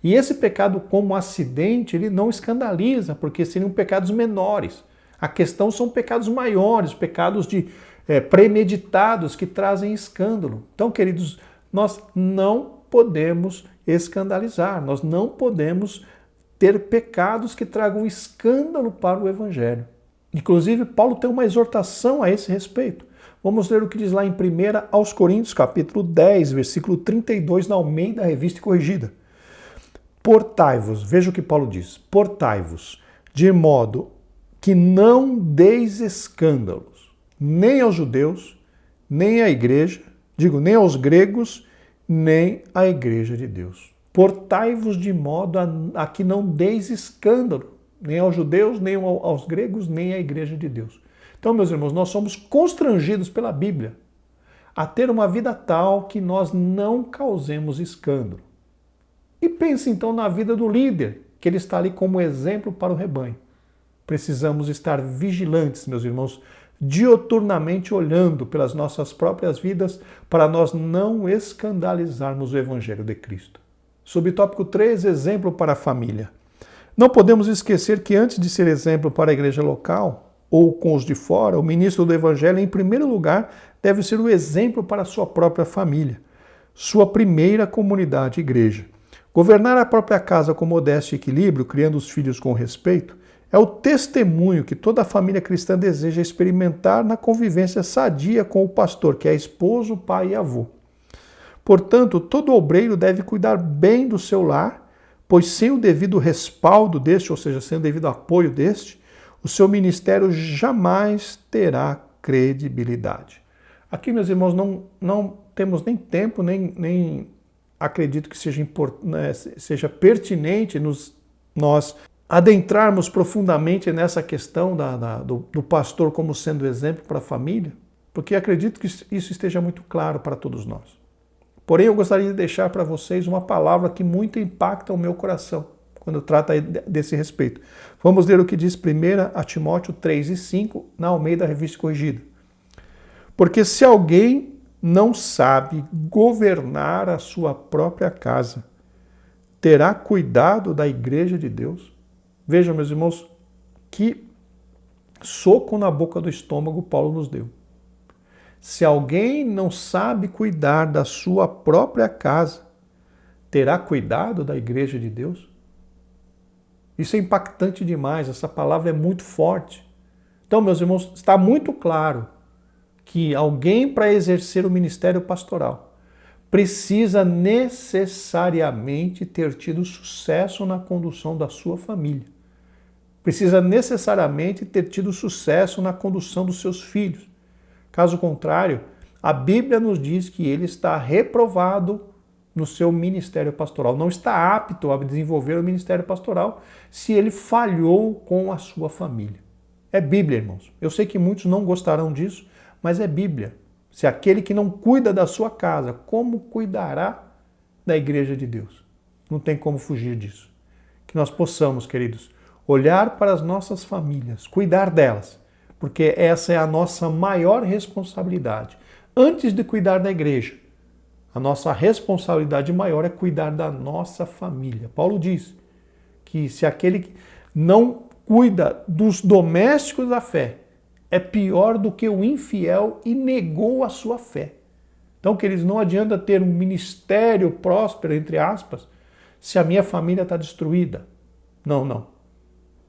E esse pecado como acidente, ele não escandaliza, porque seriam pecados menores. A questão são pecados maiores, pecados premeditados que trazem escândalo. Então, queridos, nós não podemos escandalizar, nós não podemos ter pecados que tragam escândalo para o Evangelho. Inclusive, Paulo tem uma exortação a esse respeito. Vamos ler o que diz lá em 1 aos Coríntios, capítulo 10, versículo 32, na Almeida Revista e Corrigida. Portai-vos, veja o que Paulo diz, portai-vos de modo que não deis escândalos, nem aos judeus, nem à igreja, nem aos gregos, nem à igreja de Deus. Portai-vos de modo a que não deis escândalo, nem aos judeus, nem aos gregos, nem à igreja de Deus. Então, meus irmãos, nós somos constrangidos pela Bíblia a ter uma vida tal que nós não causemos escândalo. E pense então na vida do líder, que ele está ali como exemplo para o rebanho. Precisamos estar vigilantes, meus irmãos, dioturnamente olhando pelas nossas próprias vidas para nós não escandalizarmos o Evangelho de Cristo. Subtópico 3, exemplo para a família. Não podemos esquecer que antes de ser exemplo para a igreja local, ou com os de fora, o ministro do Evangelho, em primeiro lugar, deve ser o exemplo para a sua própria família, sua primeira comunidade igreja. Governar a própria casa com modéstia e equilíbrio, criando os filhos com respeito, é o testemunho que toda a família cristã deseja experimentar na convivência sadia com o pastor, que é esposo, pai e avô. Portanto, todo obreiro deve cuidar bem do seu lar, pois sem o devido respaldo deste, ou seja, sem o devido apoio deste, o seu ministério jamais terá credibilidade. Aqui, meus irmãos, não temos nem tempo, nem acredito que seja pertinente nós adentrarmos profundamente nessa questão do pastor como sendo exemplo para a família, porque acredito que isso esteja muito claro para todos nós. Porém, eu gostaria de deixar para vocês uma palavra que muito impacta o meu coração quando trata desse respeito. Vamos ler o que diz 1 Timóteo 3 e 5, na Almeida Revista e Corrigida. Porque se alguém não sabe governar a sua própria casa, terá cuidado da igreja de Deus? Vejam, meus irmãos, que soco na boca do estômago Paulo nos deu. Se alguém não sabe cuidar da sua própria casa, terá cuidado da igreja de Deus? Isso é impactante demais, essa palavra é muito forte. Então, meus irmãos, está muito claro que alguém, para exercer o ministério pastoral, precisa necessariamente ter tido sucesso na condução da sua família. Precisa necessariamente ter tido sucesso na condução dos seus filhos. Caso contrário, a Bíblia nos diz que ele está reprovado no seu ministério pastoral. Não está apto a desenvolver o ministério pastoral se ele falhou com a sua família. É Bíblia, irmãos. Eu sei que muitos não gostarão disso, mas é Bíblia. Se aquele que não cuida da sua casa, como cuidará da igreja de Deus? Não tem como fugir disso. Que nós possamos, queridos, olhar para as nossas famílias, cuidar delas, porque essa é a nossa maior responsabilidade. Antes de cuidar da igreja, a nossa responsabilidade maior é cuidar da nossa família. Paulo diz que se aquele não cuida dos domésticos da fé, é pior do que o infiel e negou a sua fé. Então, queridos, não adianta ter um ministério próspero, entre aspas, se a minha família está destruída. Não.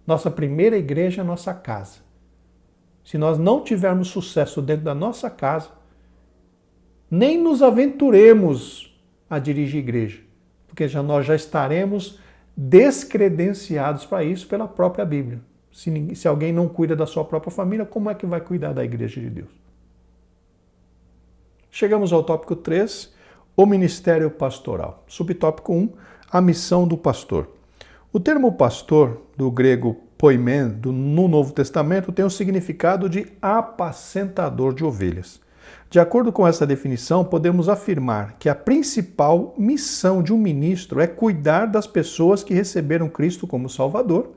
Nossa primeira igreja é a nossa casa. Se nós não tivermos sucesso dentro da nossa casa, nem nos aventuremos a dirigir igreja, porque nós já estaremos descredenciados para isso pela própria Bíblia. Se alguém não cuida da sua própria família, como é que vai cuidar da igreja de Deus? Chegamos ao tópico 3, o ministério pastoral. Subtópico 1, a missão do pastor. O termo pastor, do grego poimen, no Novo Testamento, tem o significado de apacentador de ovelhas. De acordo com essa definição, podemos afirmar que a principal missão de um ministro é cuidar das pessoas que receberam Cristo como Salvador,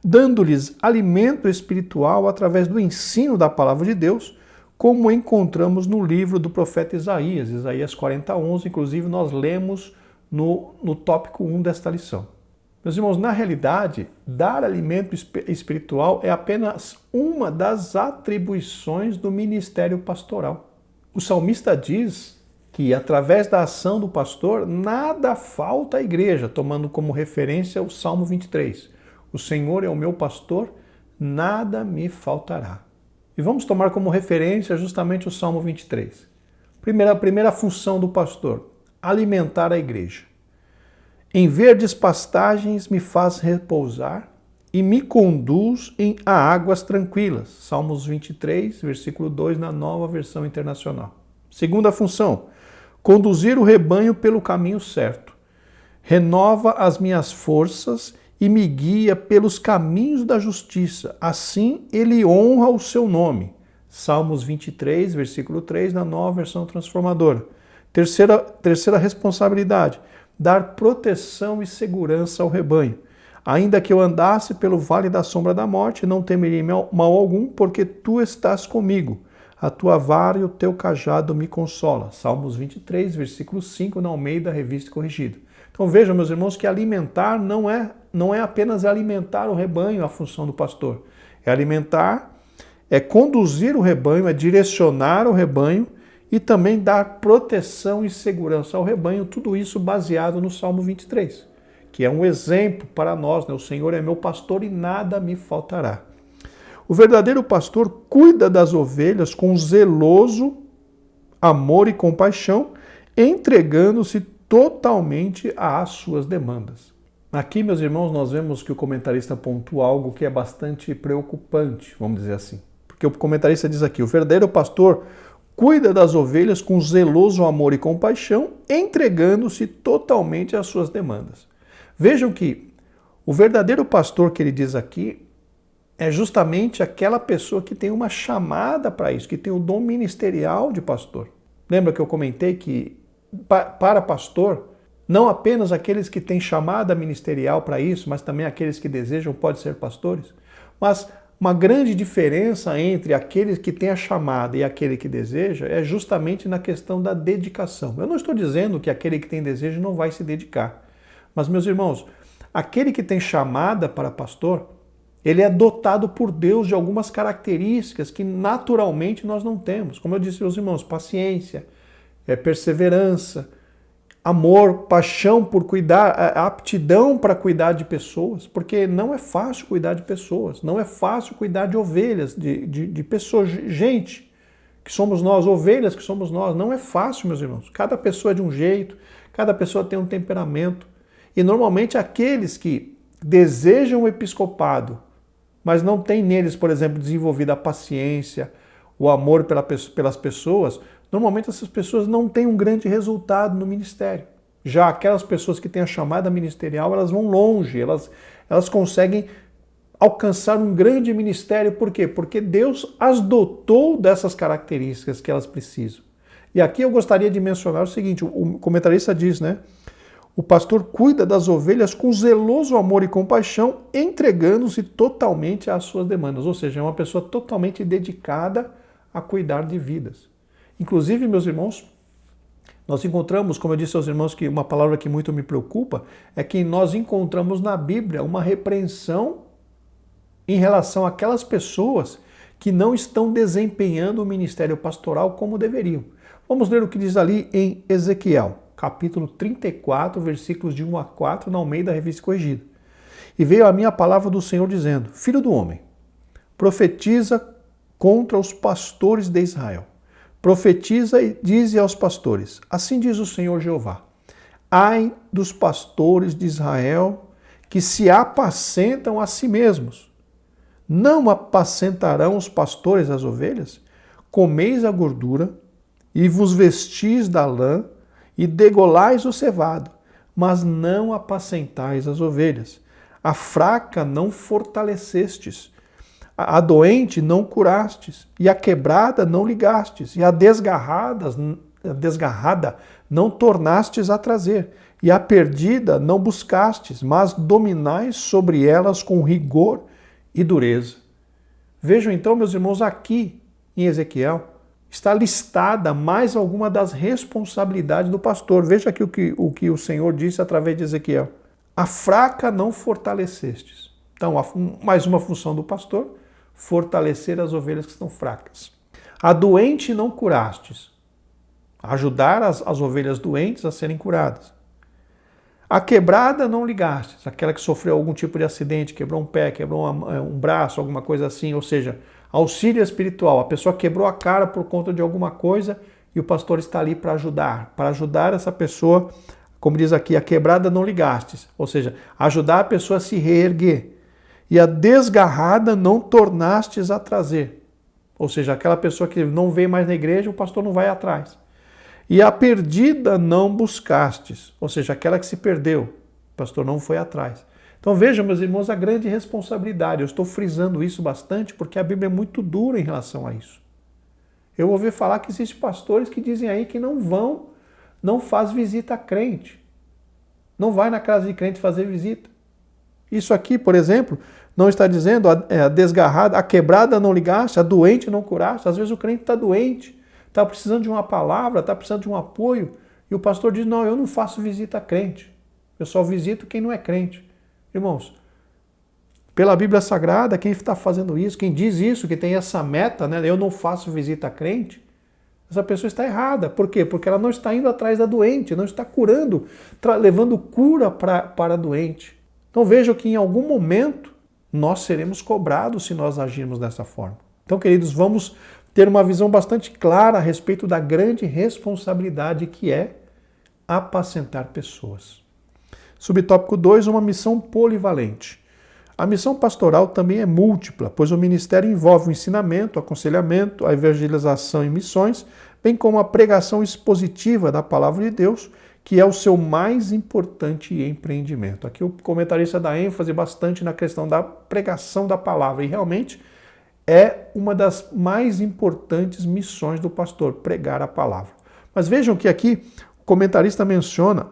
dando-lhes alimento espiritual através do ensino da palavra de Deus, como encontramos no livro do profeta Isaías, Isaías 40:11, inclusive nós lemos no tópico 1 desta lição. Meus irmãos, na realidade, dar alimento espiritual é apenas uma das atribuições do ministério pastoral. O salmista diz que através da ação do pastor, nada falta à igreja, tomando como referência o Salmo 23. O Senhor é o meu pastor, nada me faltará. E vamos tomar como referência justamente o Salmo 23. Primeira função do pastor, alimentar a igreja. Em verdes pastagens me faz repousar e me conduz a águas tranquilas. Salmos 23, versículo 2, na Nova Versão Internacional. Segunda função, conduzir o rebanho pelo caminho certo. Renova as minhas forças e me guia pelos caminhos da justiça. Assim ele honra o seu nome. Salmos 23, versículo 3, na Nova Versão Transformadora. Terceira responsabilidade, dar proteção e segurança ao rebanho. Ainda que eu andasse pelo vale da sombra da morte, não temerei mal algum, porque tu estás comigo. A tua vara e o teu cajado me consola. Salmos 23, versículo 5, na Almeida, Revista e Corrigida. Então vejam, meus irmãos, que alimentar não é apenas alimentar o rebanho, a função do pastor. É alimentar, é conduzir o rebanho, é direcionar o rebanho e também dar proteção e segurança ao rebanho, tudo isso baseado no Salmo 23, que é um exemplo para nós, né? O Senhor é meu pastor e nada me faltará. O verdadeiro pastor cuida das ovelhas com zeloso amor e compaixão, entregando-se totalmente às suas demandas. Aqui, meus irmãos, nós vemos que o comentarista pontua algo que é bastante preocupante, vamos dizer assim. Porque o comentarista diz aqui, o verdadeiro pastor cuida das ovelhas com zeloso amor e compaixão, entregando-se totalmente às suas demandas. Vejam que o verdadeiro pastor que ele diz aqui é justamente aquela pessoa que tem uma chamada para isso, que tem o dom ministerial de pastor. Lembra que eu comentei que para pastor, não apenas aqueles que têm chamada ministerial para isso, mas também aqueles que desejam podem ser pastores. Mas uma grande diferença entre aqueles que têm a chamada e aquele que deseja é justamente na questão da dedicação. Eu não estou dizendo que aquele que tem desejo não vai se dedicar. Mas, meus irmãos, aquele que tem chamada para pastor, ele é dotado por Deus de algumas características que naturalmente nós não temos. Como eu disse aos irmãos, paciência, perseverança, amor, paixão por cuidar, aptidão para cuidar de pessoas, porque não é fácil cuidar de pessoas, não é fácil cuidar de ovelhas, de pessoas, gente que somos nós, ovelhas que somos nós, não é fácil, meus irmãos. Cada pessoa é de um jeito, cada pessoa tem um temperamento, e normalmente aqueles que desejam o episcopado, mas não têm neles, por exemplo, desenvolvida a paciência, o amor pelas pessoas, normalmente essas pessoas não têm um grande resultado no ministério. Já aquelas pessoas que têm a chamada ministerial, elas vão longe, elas conseguem alcançar um grande ministério. Por quê? Porque Deus as dotou dessas características que elas precisam. E aqui eu gostaria de mencionar o seguinte, o comentarista diz, né? O pastor cuida das ovelhas com zeloso amor e compaixão, entregando-se totalmente às suas demandas. Ou seja, é uma pessoa totalmente dedicada a cuidar de vidas. Inclusive, meus irmãos, nós encontramos, como eu disse aos irmãos, que uma palavra que muito me preocupa é que nós encontramos na Bíblia uma repreensão em relação àquelas pessoas que não estão desempenhando o ministério pastoral como deveriam. Vamos ler o que diz ali em Ezequiel, capítulo 34, versículos de 1 a 4, na Almeida, Revista e Corrigida. E veio a minha palavra do Senhor dizendo, filho do homem, profetiza contra os pastores de Israel. Profetiza e dize aos pastores, assim diz o Senhor Jeová, ai dos pastores de Israel que se apacentam a si mesmos. Não apacentarão os pastores as ovelhas? Comeis a gordura e vos vestis da lã e degolais o cevado, mas não apacentais as ovelhas. A fraca não fortalecestes, a doente não curastes, e a quebrada não ligastes, e a desgarrada não tornastes a trazer, e a perdida não buscastes, mas dominais sobre elas com rigor e dureza. Vejam então, meus irmãos, aqui em Ezequiel, está listada mais alguma das responsabilidades do pastor. Veja aqui o que o Senhor disse através de Ezequiel. A fraca não fortalecestes. Então, mais uma função do pastor, fortalecer as ovelhas que estão fracas. A doente não curastes. Ajudar as ovelhas doentes a serem curadas. A quebrada não ligastes, aquela que sofreu algum tipo de acidente, quebrou um pé, quebrou um braço, alguma coisa assim, ou seja, auxílio espiritual. A pessoa quebrou a cara por conta de alguma coisa e o pastor está ali para ajudar essa pessoa, como diz aqui, a quebrada não ligastes, ou seja, ajudar a pessoa a se reerguer. E a desgarrada não tornastes a trazer, ou seja, aquela pessoa que não veio mais na igreja, o pastor não vai atrás. E a perdida não buscastes, ou seja, aquela que se perdeu, o pastor não foi atrás. Então vejam, meus irmãos, a grande responsabilidade. Eu estou frisando isso bastante porque a Bíblia é muito dura em relação a isso. Eu ouvi falar que existem pastores que dizem aí que não faz visita a crente. Não vai na casa de crente fazer visita. Isso aqui, por exemplo, não está dizendo a desgarrada, a quebrada não ligaste, a doente não curaste. Às vezes o crente está doente, está precisando de uma palavra, está precisando de um apoio, e o pastor diz, não, eu não faço visita a crente, eu só visito quem não é crente. Irmãos, pela Bíblia Sagrada, quem está fazendo isso, quem diz isso, que tem essa meta, né, eu não faço visita a crente, essa pessoa está errada. Por quê? Porque ela não está indo atrás da doente, não está curando, levando cura para a doente. Então vejam que em algum momento nós seremos cobrados se nós agirmos dessa forma. Então, queridos, vamos ter uma visão bastante clara a respeito da grande responsabilidade que é apacentar pessoas. Subtópico 2, uma missão polivalente. A missão pastoral também é múltipla, pois o ministério envolve o ensinamento, o aconselhamento, a evangelização e missões, bem como a pregação expositiva da palavra de Deus, que é o seu mais importante empreendimento. Aqui o comentarista dá ênfase bastante na questão da pregação da palavra, e realmente é uma das mais importantes missões do pastor, pregar a palavra. Mas vejam que aqui o comentarista menciona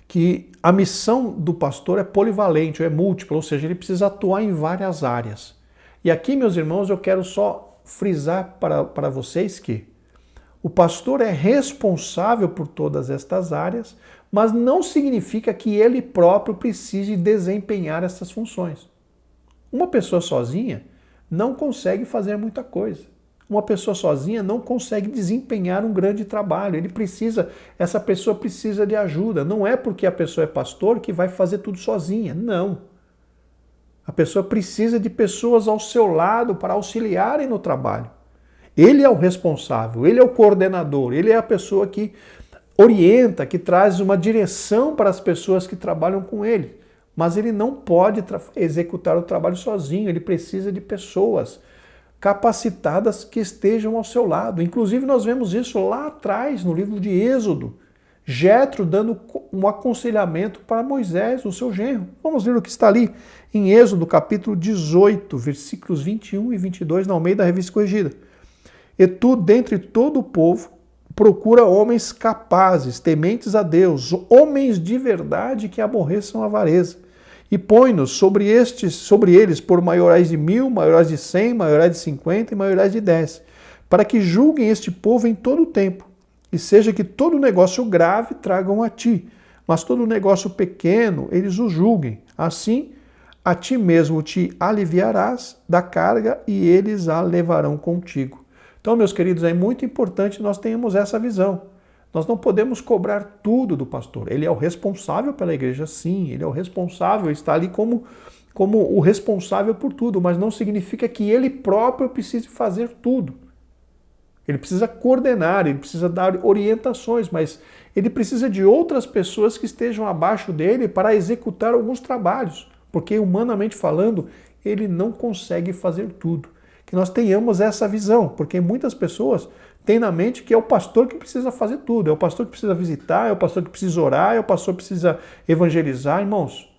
que a missão do pastor é polivalente, é múltipla, ou seja, ele precisa atuar em várias áreas. E aqui, meus irmãos, eu quero só frisar para vocês que o pastor é responsável por todas estas áreas, mas não significa que ele próprio precise desempenhar essas funções. Uma pessoa sozinha não consegue fazer muita coisa. Uma pessoa sozinha não consegue desempenhar um grande trabalho. Essa pessoa precisa de ajuda. Não é porque a pessoa é pastor que vai fazer tudo sozinha. Não. A pessoa precisa de pessoas ao seu lado para auxiliarem no trabalho. Ele é o responsável, ele é o coordenador, ele é a pessoa que orienta, que traz uma direção para as pessoas que trabalham com ele. Mas ele não pode executar o trabalho sozinho, ele precisa de pessoas capacitadas que estejam ao seu lado. Inclusive nós vemos isso lá atrás, no livro de Êxodo. Jetro dando um aconselhamento para Moisés, o seu genro. Vamos ler o que está ali em Êxodo, capítulo 18, versículos 21 e 22, na Almeida Revista Corrigida. E tu, dentre todo o povo, procura homens capazes, tementes a Deus, homens de verdade que aborreçam a avareza. E põe-nos sobre eles por maiorais de 1000, maiorais de 100, maiorais de 50 e maiorais de 10, para que julguem este povo em todo o tempo, e seja que todo negócio grave tragam a ti, mas todo negócio pequeno eles o julguem. Assim, a ti mesmo te aliviarás da carga e eles a levarão contigo. Então, meus queridos, é muito importante nós tenhamos essa visão. Nós não podemos cobrar tudo do pastor. Ele é o responsável pela igreja, sim. Ele é o responsável, está ali como o responsável por tudo, mas não significa que ele próprio precise fazer tudo. Ele precisa coordenar, ele precisa dar orientações, mas ele precisa de outras pessoas que estejam abaixo dele para executar alguns trabalhos, porque humanamente falando, ele não consegue fazer tudo. Que nós tenhamos essa visão, porque muitas pessoas têm na mente que é o pastor que precisa fazer tudo, é o pastor que precisa visitar, é o pastor que precisa orar, é o pastor que precisa evangelizar. Irmãos,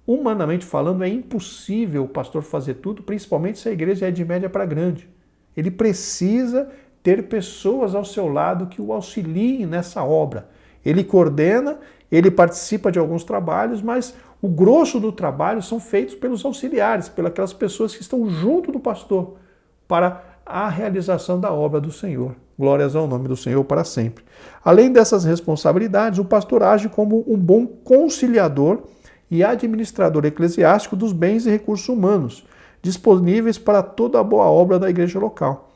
humanamente falando, é impossível o pastor fazer tudo, principalmente se a igreja é de média para grande. Ele precisa ter pessoas ao seu lado que o auxiliem nessa obra. Ele coordena, ele participa de alguns trabalhos, mas o grosso do trabalho são feitos pelos auxiliares, pelas pessoas que estão junto do pastor para a realização da obra do Senhor. Glórias ao nome do Senhor para sempre. Além dessas responsabilidades, o pastor age como um bom conciliador e administrador eclesiástico dos bens e recursos humanos, disponíveis para toda a boa obra da igreja local.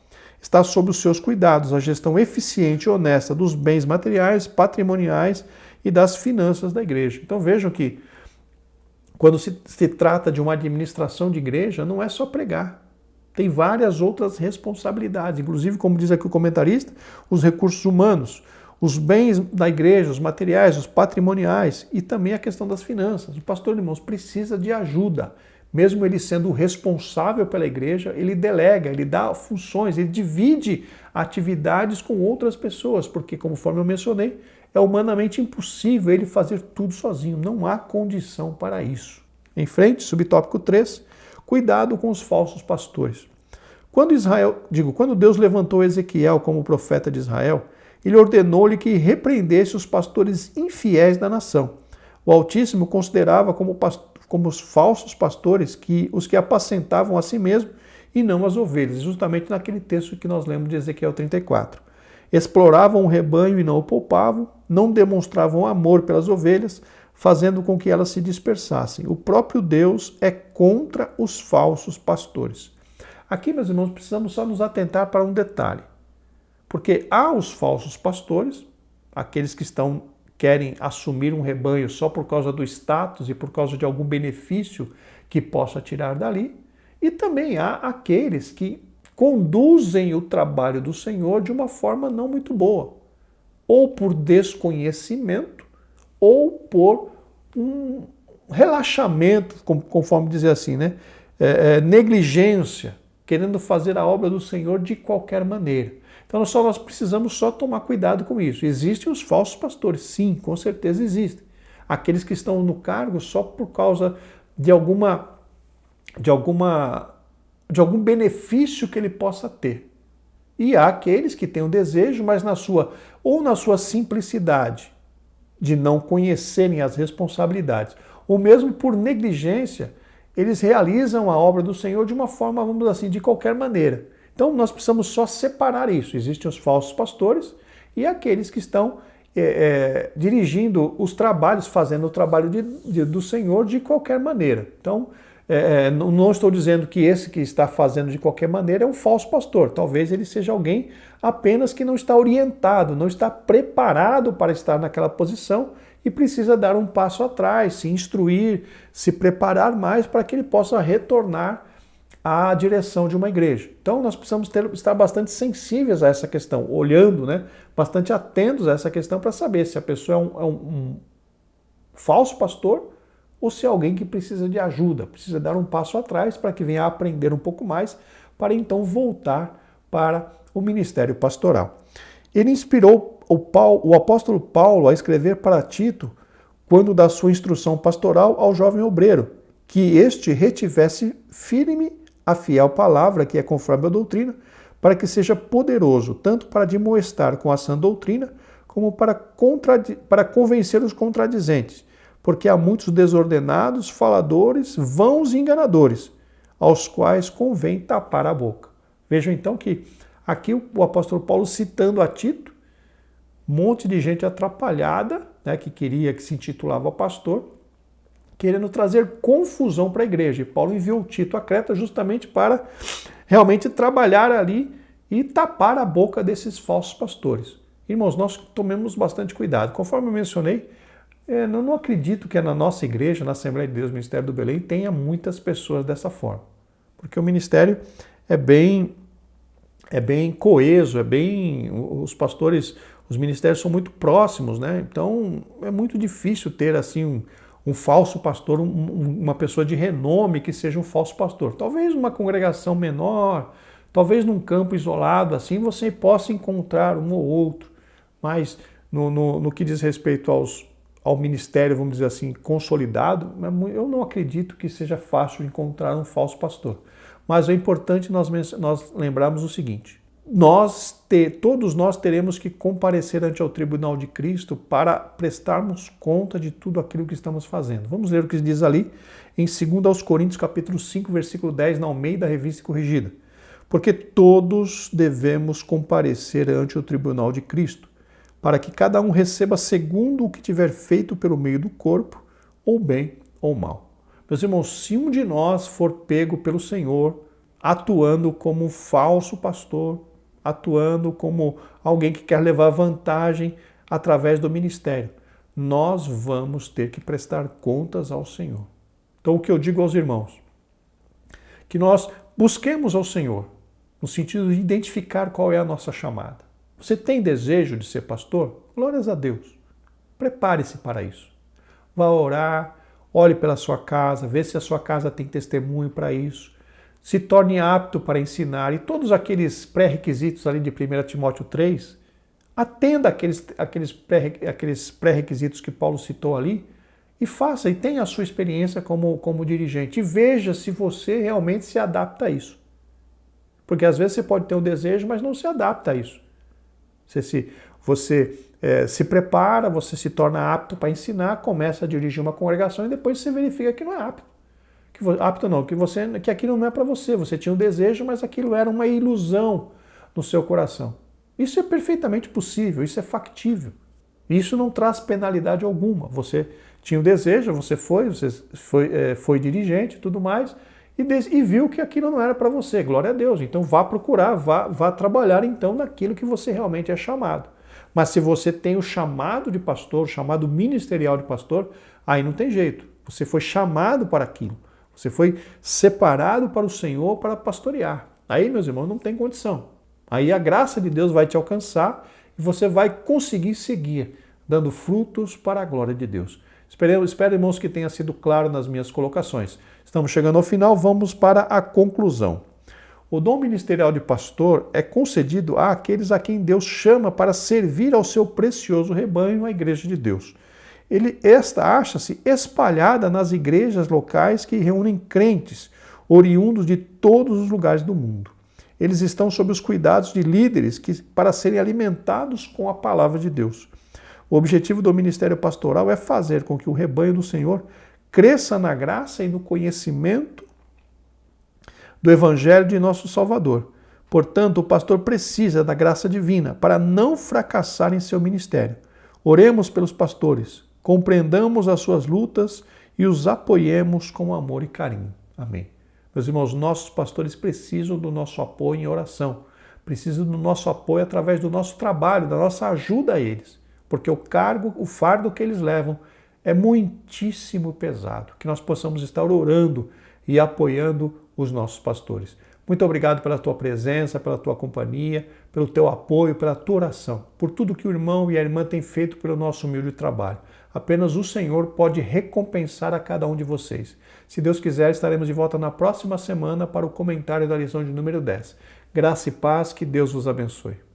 está sob os seus cuidados a gestão eficiente e honesta dos bens materiais, patrimoniais e das finanças da igreja. Então vejam que quando se trata de uma administração de igreja, não é só pregar. Tem várias outras responsabilidades, inclusive, como diz aqui o comentarista, os recursos humanos, os bens da igreja, os materiais, os patrimoniais e também a questão das finanças. O pastor, irmãos, precisa de ajuda. Mesmo ele sendo responsável pela igreja, ele delega, ele dá funções, ele divide atividades com outras pessoas, porque, conforme eu mencionei, é humanamente impossível ele fazer tudo sozinho. Não há condição para isso. Em frente, subtópico 3, cuidado com os falsos pastores. Quando Deus levantou Ezequiel como profeta de Israel, ele ordenou-lhe que repreendesse os pastores infiéis da nação. O Altíssimo considerava como os falsos pastores os que apacentavam a si mesmo e não as ovelhas, justamente naquele texto que nós lemos de Ezequiel 34. Exploravam o rebanho e não o poupavam, não demonstravam amor pelas ovelhas, fazendo com que elas se dispersassem. O próprio Deus é contra os falsos pastores. Aqui, meus irmãos, precisamos só nos atentar para um detalhe. Porque há os falsos pastores, aqueles que querem assumir um rebanho só por causa do status e por causa de algum benefício que possa tirar dali, e também há aqueles que conduzem o trabalho do Senhor de uma forma não muito boa, ou por desconhecimento, ou por um relaxamento, conforme dizer assim, né? Negligência, querendo fazer a obra do Senhor de qualquer maneira. Então nós precisamos só tomar cuidado com isso. Existem os falsos pastores, sim, com certeza existem. Aqueles que estão no cargo só por causa de algum benefício que ele possa ter. E há aqueles que têm o desejo, mas na sua simplicidade de não conhecerem as responsabilidades, ou mesmo por negligência, eles realizam a obra do Senhor de uma forma, vamos dizer assim, de qualquer maneira. Então nós precisamos só separar isso. Existem os falsos pastores e aqueles que estão dirigindo os trabalhos, fazendo o trabalho do Senhor de qualquer maneira. Então, não estou dizendo que esse que está fazendo de qualquer maneira é um falso pastor. Talvez ele seja alguém apenas que não está orientado, não está preparado para estar naquela posição e precisa dar um passo atrás, se instruir, se preparar mais para que ele possa retornar à direção de uma igreja. Então nós precisamos estar bastante sensíveis a essa questão, olhando, né, bastante atentos a essa questão para saber se a pessoa é um falso pastor ou se é alguém que precisa de ajuda, precisa dar um passo atrás para que venha a aprender um pouco mais, para então voltar para o ministério pastoral. Ele inspirou o apóstolo Paulo a escrever para Tito, quando da sua instrução pastoral ao jovem obreiro, que este retivesse firme a fiel palavra, que é conforme a doutrina, para que seja poderoso, tanto para admoestar com a sã doutrina, como para convencer os contradizentes, porque há muitos desordenados, faladores, vãos e enganadores, aos quais convém tapar a boca. Vejam então que aqui o apóstolo Paulo citando a Tito, um monte de gente atrapalhada, né, que se intitulava pastor, querendo trazer confusão para a igreja. E Paulo enviou Tito a Creta justamente para realmente trabalhar ali e tapar a boca desses falsos pastores. Irmãos, nós tomemos bastante cuidado. Conforme eu mencionei, eu não acredito que na nossa igreja, na Assembleia de Deus, Ministério do Belém, tenha muitas pessoas dessa forma. Porque o ministério é bem coeso, os pastores, os ministérios são muito próximos, né? Então é muito difícil ter assim um falso pastor, uma pessoa de renome que seja um falso pastor. Talvez numa congregação menor, talvez num campo isolado, assim você possa encontrar um ou outro, mas no que diz respeito ao ministério, vamos dizer assim, consolidado, eu não acredito que seja fácil encontrar um falso pastor. Mas é importante nós lembrarmos o seguinte: todos nós teremos que comparecer ante ao tribunal de Cristo para prestarmos conta de tudo aquilo que estamos fazendo. Vamos ler o que diz ali em 2 Coríntios capítulo 5, versículo 10, na Almeida Revista e Corrigida. Porque todos devemos comparecer ante o tribunal de Cristo, para que cada um receba segundo o que tiver feito pelo meio do corpo, ou bem ou mal. Meus irmãos, se um de nós for pego pelo Senhor, atuando como um falso pastor, atuando como alguém que quer levar vantagem através do ministério. Nós vamos ter que prestar contas ao Senhor. Então, o que eu digo aos irmãos? Que nós busquemos ao Senhor, no sentido de identificar qual é a nossa chamada. Você tem desejo de ser pastor? Glórias a Deus. Prepare-se para isso. Vá orar, olhe pela sua casa, vê se a sua casa tem testemunho para isso. Se torne apto para ensinar. E todos aqueles pré-requisitos ali de 1 Timóteo 3, atenda aqueles pré-requisitos que Paulo citou ali e faça, e tenha a sua experiência como dirigente. E veja se você realmente se adapta a isso. Porque às vezes você pode ter um desejo, mas não se adapta a isso. Você se prepara, você se torna apto para ensinar, começa a dirigir uma congregação e depois você verifica que não é apto. Que aquilo não é para você. Você tinha um desejo, mas aquilo era uma ilusão no seu coração. Isso é perfeitamente possível, isso é factível. Isso não traz penalidade alguma. Você tinha um desejo, você foi dirigente e tudo mais, e viu que aquilo não era para você. Glória a Deus. Então vá procurar, vá trabalhar então naquilo que você realmente é chamado. Mas se você tem o chamado de pastor, o chamado ministerial de pastor, aí não tem jeito. Você foi chamado para aquilo. Você foi separado para o Senhor para pastorear. Aí, meus irmãos, não tem condição. Aí a graça de Deus vai te alcançar e você vai conseguir seguir, dando frutos para a glória de Deus. Espero, irmãos, que tenha sido claro nas minhas colocações. Estamos chegando ao final, vamos para a conclusão. O dom ministerial de pastor é concedido àqueles a quem Deus chama para servir ao seu precioso rebanho, a igreja de Deus. Esta acha-se espalhada nas igrejas locais que reúnem crentes, oriundos de todos os lugares do mundo. Eles estão sob os cuidados de líderes para serem alimentados com a palavra de Deus. O objetivo do ministério pastoral é fazer com que o rebanho do Senhor cresça na graça e no conhecimento do Evangelho de nosso Salvador. Portanto, o pastor precisa da graça divina para não fracassar em seu ministério. Oremos pelos pastores, compreendamos as suas lutas e os apoiemos com amor e carinho. Amém. Meus irmãos, nossos pastores precisam do nosso apoio em oração, precisam do nosso apoio através do nosso trabalho, da nossa ajuda a eles, porque o fardo que eles levam é muitíssimo pesado. Que nós possamos estar orando e apoiando os nossos pastores. Muito obrigado pela tua presença, pela tua companhia, pelo teu apoio, pela tua oração, por tudo que o irmão e a irmã têm feito pelo nosso humilde trabalho. Apenas o Senhor pode recompensar a cada um de vocês. Se Deus quiser, estaremos de volta na próxima semana para o comentário da lição de número 10. Graça e paz, que Deus vos abençoe.